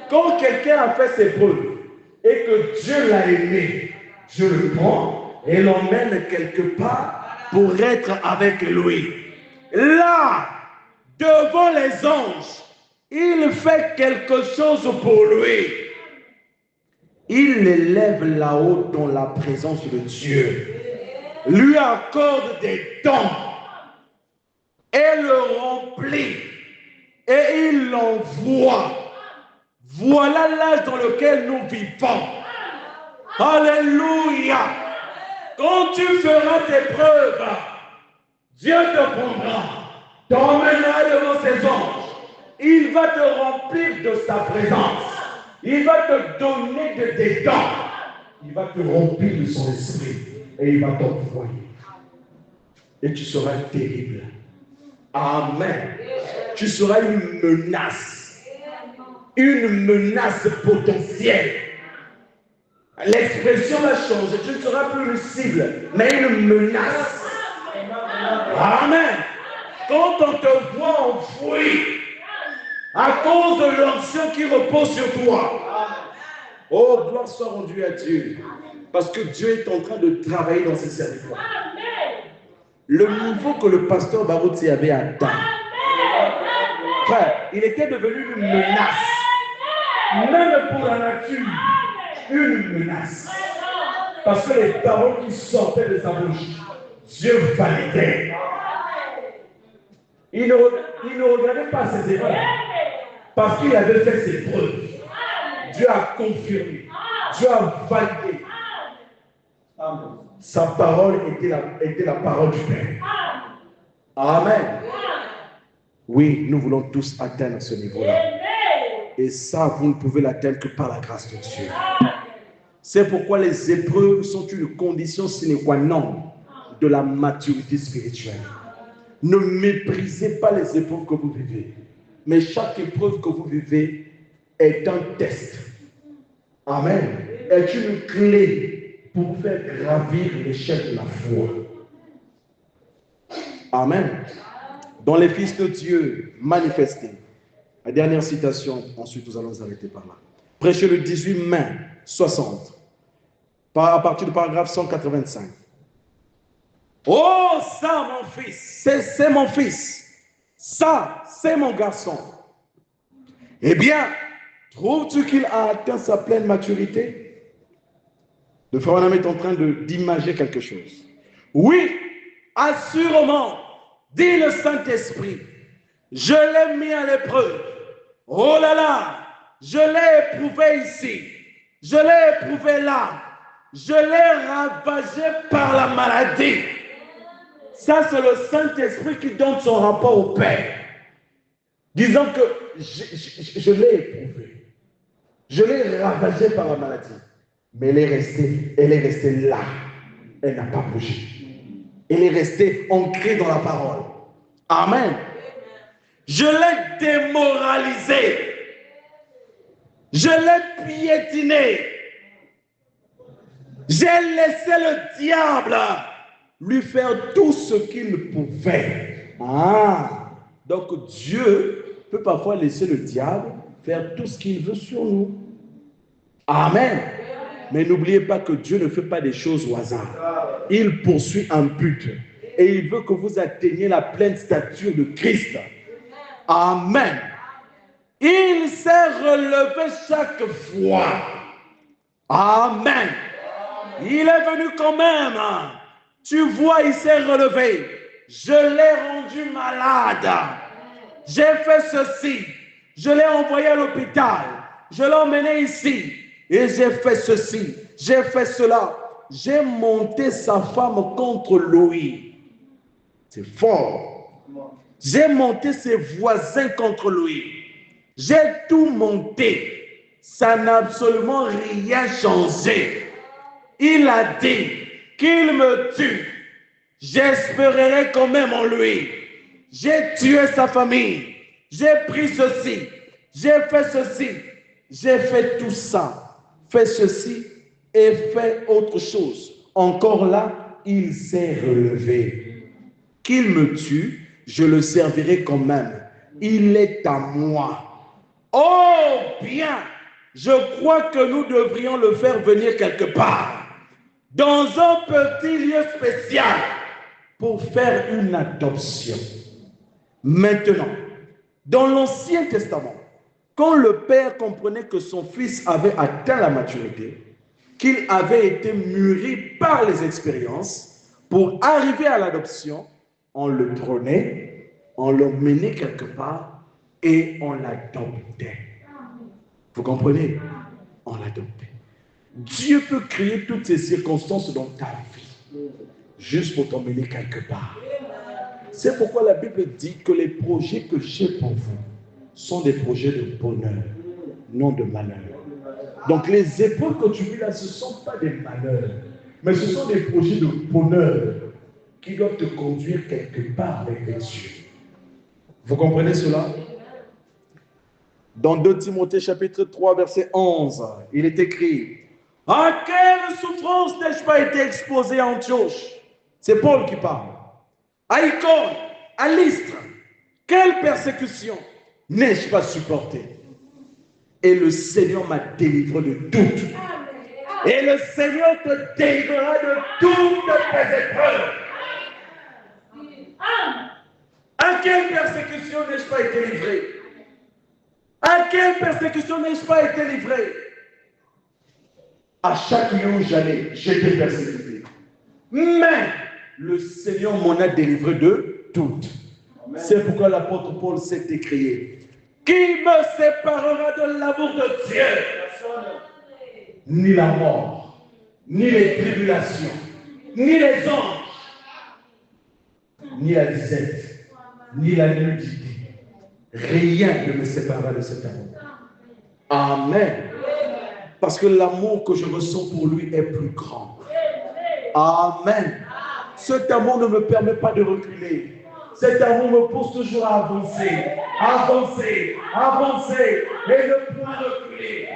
Quand quelqu'un a fait ses preuves et que Dieu l'a aimé, je le prends et l'emmène quelque part pour être avec lui. Là, devant les anges, il fait quelque chose pour lui. Il l'élève là-haut dans la présence de Dieu. Lui accorde des dons et le remplit et il l'envoie. Voilà l'âge dans lequel nous vivons. Alléluia. Quand tu feras tes preuves, Dieu te prendra, t'emmènera devant ses anges. Il va te remplir de sa présence. Il va te donner de tes dents. Il va te remplir de son esprit. Et il va t'envoyer. Et tu seras terrible. Amen. Tu seras une menace. Une menace potentielle. L'expression va changer. Tu ne seras plus une cible, mais une menace. Amen. Quand on te voit enfoui, à cause de l'onction qui repose sur toi, oh, gloire soit rendue à Dieu. Parce que Dieu est en train de travailler dans ses serviteurs. Le niveau que le pasteur Baroutsi avait atteint, frère, il était devenu une menace. Même pour la nature, une menace. Parce que les paroles qui sortaient de sa bouche, Dieu validait. Il ne regardait pas ses erreurs. Parce qu'il avait fait ses preuves. Dieu a confirmé. Dieu a validé. Sa parole était la parole du Père. Amen. Oui, nous voulons tous atteindre ce niveau-là. Et ça, vous ne pouvez l'atteindre que par la grâce de Dieu. C'est pourquoi les épreuves sont une condition sine qua non de la maturité spirituelle. Ne méprisez pas les épreuves que vous vivez. Mais chaque épreuve que vous vivez est un test. Amen. Est une clé pour vous faire gravir l'échelle de la foi. Amen. Dans les fils de Dieu manifestés. La dernière citation, ensuite nous allons nous arrêter par là. Prêchez le 18 mai 60, à partir du paragraphe 185. Oh, ça, mon fils, c'est mon fils. Ça, c'est mon garçon. Eh bien, trouves-tu qu'il a atteint sa pleine maturité? Le frère Branham est en train d'imager quelque chose. Oui, assurément, dit le Saint-Esprit, je l'ai mis à l'épreuve. Oh là là, je l'ai éprouvé ici, je l'ai éprouvé là, je l'ai ravagé par la maladie. Ça, c'est le Saint-Esprit qui donne son rapport au Père, disant que je l'ai éprouvé, je l'ai ravagé par la maladie, mais elle est restée là, elle n'a pas bougé. Elle est restée ancrée dans la parole. Amen. Je l'ai démoralisé. Je l'ai piétiné. J'ai laissé le diable lui faire tout ce qu'il pouvait. Donc Dieu peut parfois laisser le diable faire tout ce qu'il veut sur nous. Amen. Mais n'oubliez pas que Dieu ne fait pas des choses au hasard. Il poursuit un but. Et il veut que vous atteigniez la pleine stature de Christ. Amen. Il s'est relevé chaque fois. Amen. Il est venu quand même. Tu vois, il s'est relevé. Je l'ai rendu malade. J'ai fait ceci. Je l'ai envoyé à l'hôpital. Je l'ai emmené ici. Et j'ai fait ceci. J'ai fait cela. J'ai monté sa femme contre lui. C'est fort. J'ai monté ses voisins contre lui. J'ai tout monté. Ça n'a absolument rien changé. Il a dit qu'il me tue. J'espérerai quand même en lui. J'ai tué sa famille. J'ai pris ceci. J'ai fait ceci. J'ai fait tout ça. Fait ceci et fait autre chose. Encore là, il s'est relevé. Qu'il me tue, je le servirai quand même. Il est à moi. Oh bien, je crois que nous devrions le faire venir quelque part, dans un petit lieu spécial, pour faire une adoption. Maintenant, dans l'Ancien Testament, quand le Père comprenait que son fils avait atteint la maturité, qu'il avait été mûri par les expériences, pour arriver à l'adoption, on le prenait, on l'emmenait quelque part et on l'adoptait. Vous comprenez? On l'adoptait. Dieu peut créer toutes ces circonstances dans ta vie, juste pour t'emmener quelque part. C'est pourquoi la Bible dit que les projets que j'ai pour vous sont des projets de bonheur, non de malheur. Donc les épreuves que tu vis là, ce ne sont pas des malheurs, mais ce sont des projets de bonheur qui doivent te conduire quelque part avec Dieu. Vous comprenez cela? Dans 2 Timothée chapitre 3 verset 11, il est écrit: à quelle souffrance n'ai-je pas été exposé à Antioche? C'est Paul qui parle. À Icône, à Lystre, quelle persécution n'ai-je pas supporté? Et le Seigneur m'a délivré de toutes. Et le Seigneur te délivrera de toutes tes épreuves. À quelle persécution n'ai-je pas été livré? À quelle persécution n'ai-je pas été livré? À chaque lieu où j'allais, j'étais persécuté. Mais le Seigneur m'en a délivré de toutes. C'est pourquoi l'apôtre Paul s'est écrié: qui me séparera de l'amour de Dieu? Ni la mort, ni les tribulations, ni les anges, ni la disette, ni la nudité. Rien ne me séparera de cet amour. Amen. Parce que l'amour que je ressens pour lui est plus grand. Amen. Cet amour ne me permet pas de reculer. Cet amour me pousse toujours à avancer, avancer, avancer et ne point reculer.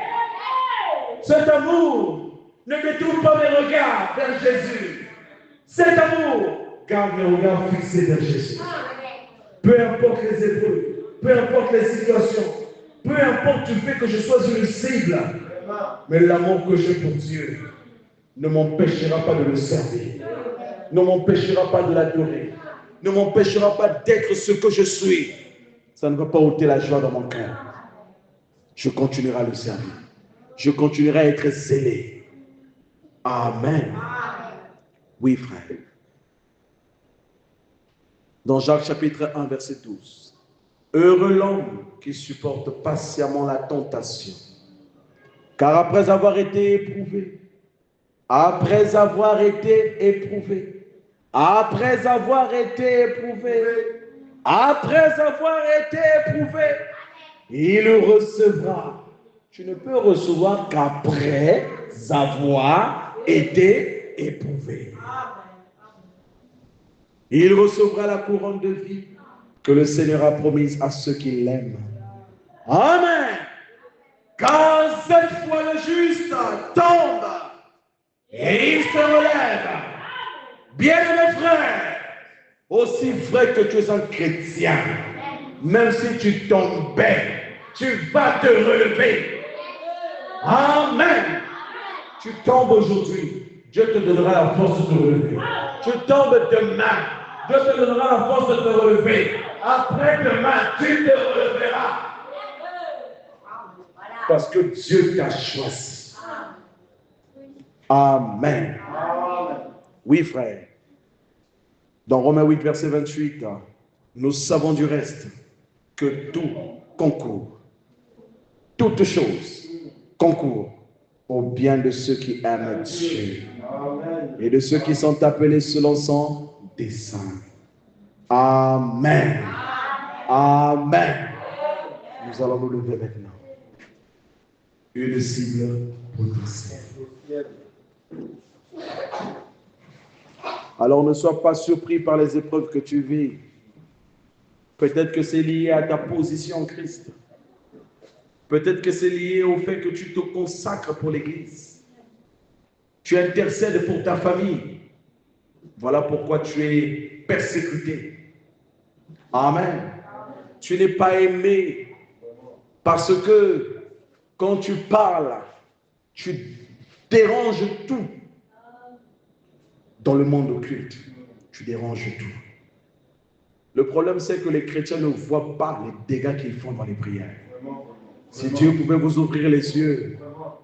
Cet amour ne détourne pas mes regards vers Jésus. Cet amour garde mes regards fixés vers Jésus. Peu importe les épreuves, peu importe les situations, peu importe du fait que je sois une cible, mais l'amour que j'ai pour Dieu ne m'empêchera pas de le servir, ne m'empêchera pas de l'adorer, ne m'empêchera pas d'être ce que je suis. Ça ne va pas ôter la joie dans mon cœur. Je continuerai à le servir. Je continuerai à être zélé. Amen. Oui, frère. Dans Jacques chapitre 1, verset 12. Heureux l'homme qui supporte patiemment la tentation. Car après avoir été éprouvé, après avoir été éprouvé, après avoir été éprouvé, après avoir été éprouvé, il recevra. Tu ne peux recevoir qu'après avoir été éprouvé. Il recevra la couronne de vie que le Seigneur a promise à ceux qui l'aiment. Amen. Car cette fois le juste tombe et il se relève. Bien-aimés frères, aussi vrai que tu es un chrétien, même si tu tombais, tu vas te relever. Amen. Tu tombes aujourd'hui, Dieu te donnera la force de te relever. Tu tombes demain, Dieu te donnera la force de te relever. Après-demain, tu te releveras. Parce que Dieu t'a choisi. Amen. Oui, frère. Dans Romains 8, verset 28, nous savons du reste que tout concourt, toute chose concourt au bien de ceux qui aiment Dieu et de ceux qui sont appelés selon son dessein. Amen. Amen. Nous allons nous lever maintenant. Une cible potentielle. Alors ne sois pas surpris par les épreuves que tu vis. Peut-être que c'est lié à ta position en Christ. Peut-être que c'est lié au fait que tu te consacres pour l'Église. Tu intercèdes pour ta famille. Voilà pourquoi tu es persécuté. Amen. Tu n'es pas aimé parce que quand tu parles, tu déranges tout. Dans le monde occulte, tu déranges tout. Le problème, c'est que les chrétiens ne voient pas les dégâts qu'ils font dans les prières. Si Dieu pouvait vous ouvrir les yeux,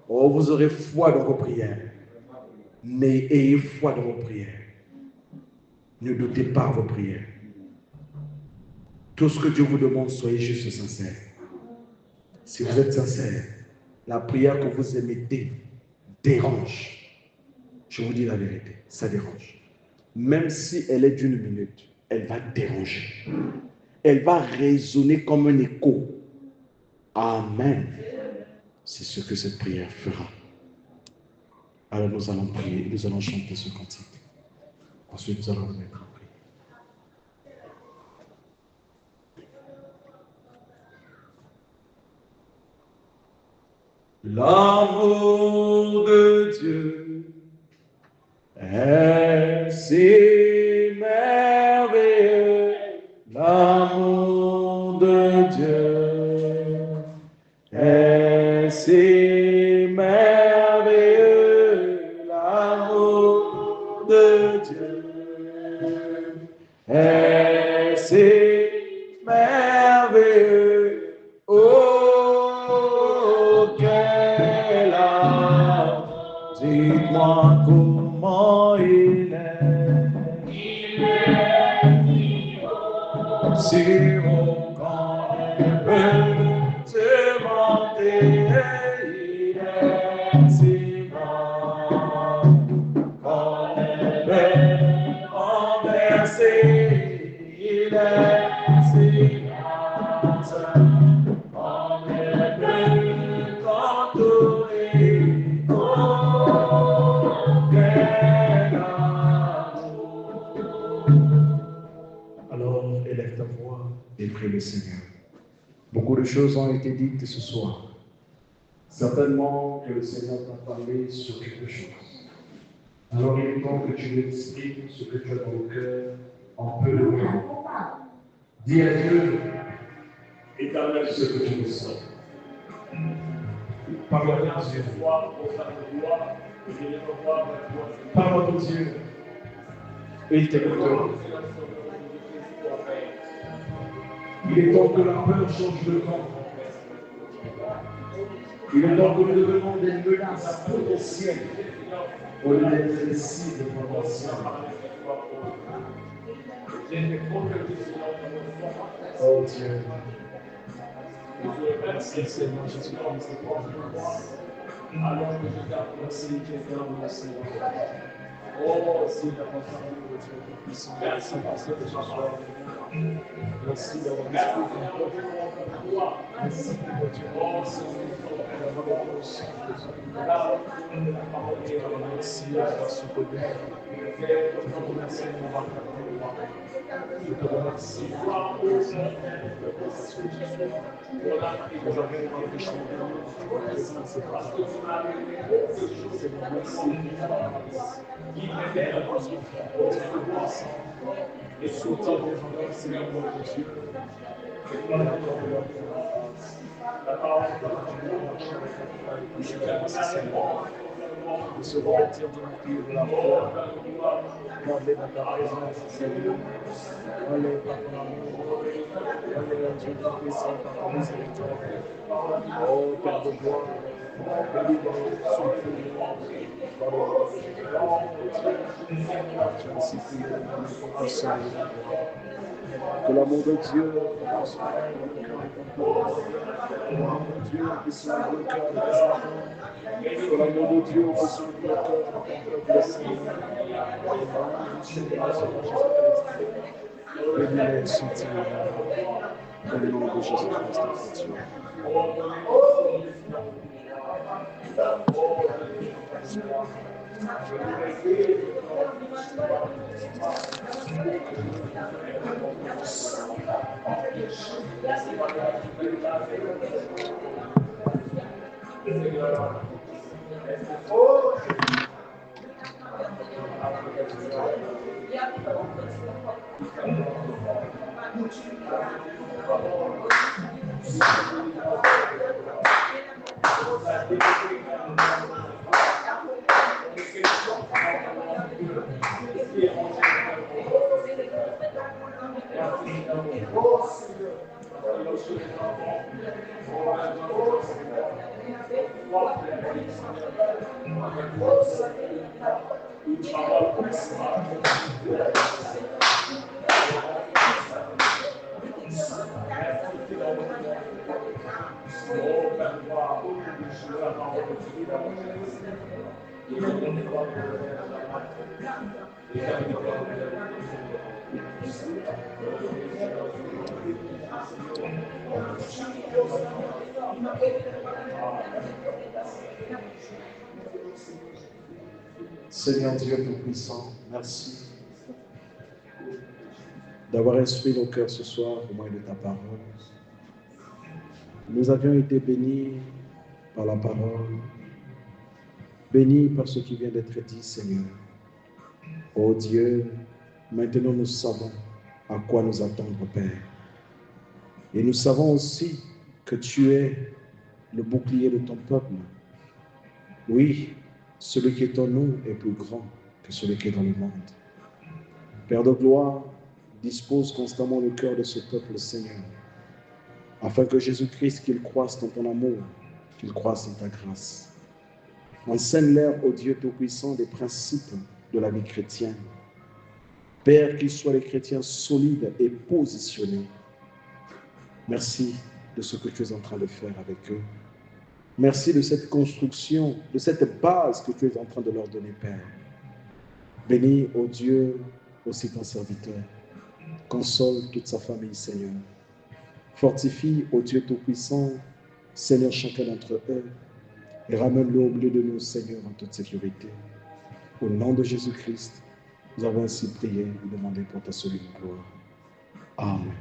oh, vous aurez foi dans vos prières. Mais ayez foi dans vos prières. Ne doutez pas vos prières. Tout ce que Dieu vous demande, soyez juste sincères. Si vous êtes sincères, la prière que vous émettez dérange. Je vous dis la vérité, ça dérange. Même si elle est d'une minute, elle va déranger. Elle va résonner comme un écho. Amen. C'est ce que cette prière fera. Alors nous allons prier, nous allons chanter ce cantique. Ensuite, nous allons nous mettre en prière. L'amour de Dieu est si merveilleux. L'amour de Dieu est si merveilleux. L'amour de Dieu est si merveilleux. Oh, quel art, dis-moi comment il est. Si mon corps peut te demander, il est si grand, quand elle peut renverser, il est si grand, quand elle peut t'entourer. Oh, quel amour. Alors, élève ta voix et prie le Seigneur. Beaucoup de choses ont été dites ce soir. Certainement que le Seigneur t'a parlé sur quelque chose. Alors, il est temps que tu exprimes ce que tu as dans le cœur en peu de temps. Dis à Dieu, éternel, ce que tu ressens. Parle à Dieu. Parle à Dieu. Et il t'écoutera. Il est temps que la peur change de camp. Il est temps que nous devenions des menaces potentielles au lieu d'être des cibles potentielles. Oh Dieu. Merci Seigneur Jésus-Christ. Alors que je garde merci, je garde merci. Oh, Seigneur, de Dieu, puissant, merci parce que ce soir. Merci d'avoir l'esprit de toi. Merci pour Dieu. Oh, Seigneur, d'avoir le sang de Dieu. Merci d'avoir soutenu. Je te remercie de m'avoir capté. Je te remercie parce que je suis. Nous avons réfléchi. C'est pas ça. Seigneur, merci. Et sortir des gens, Seigneur, mon Dieu. La parole de Dieu, de se revêtir de l'empire de la foi, d'aller dans ta présence, Seigneur, aller par ton amour, aller à Dieu de puissant par ton miséricorde. Oh, Père de gloire, délivre-nous, sauve-nous, pardonne-nous. Tu as ainsi prié dans le puissant de la gloire. Que l'amour de Dieu puisse faire le cœur de ton peuple. Que l'amour de Dieu puisse ouvrir le cœur de tes enfants. Que l'amour de Dieu puisse ouvrir le cœur de ton peuple, Seigneur. Au nom du Seigneur Jésus-Christ. Bénis et soutiens. Dans le nom de Jésus-Christ, notre Dieu. Seigneur Dieu Tout-Puissant, merci d'avoir instruit nos cœurs ce soir au moyen de ta parole. Nous avions été bénis par la parole, bénis par ce qui vient d'être dit, Seigneur. Oh Dieu, maintenant nous savons à quoi nous attendre, Père. Et nous savons aussi que tu es le bouclier de ton peuple. Oui, celui qui est en nous est plus grand que celui qui est dans le monde. Père de gloire, dispose constamment le cœur de ce peuple, Seigneur, afin que Jésus-Christ, qu'il croisse dans ton amour, qu'il croisse dans ta grâce. Enseigne-leur, ô Dieu Tout-Puissant, des principes de la vie chrétienne. Père, qu'ils soient les chrétiens solides et positionnés. Merci de ce que tu es en train de faire avec eux. Merci de cette construction, de cette base que tu es en train de leur donner, Père. Bénis, ô Dieu, aussi ton serviteur. Console toute sa famille, Seigneur. Fortifie, ô Dieu Tout-Puissant, Seigneur, chacun d'entre eux, et ramène-le au milieu de nous, Seigneur, en toute sécurité. Au nom de Jésus-Christ, nous avons ainsi prié et demandé pour ta solide gloire. Amen.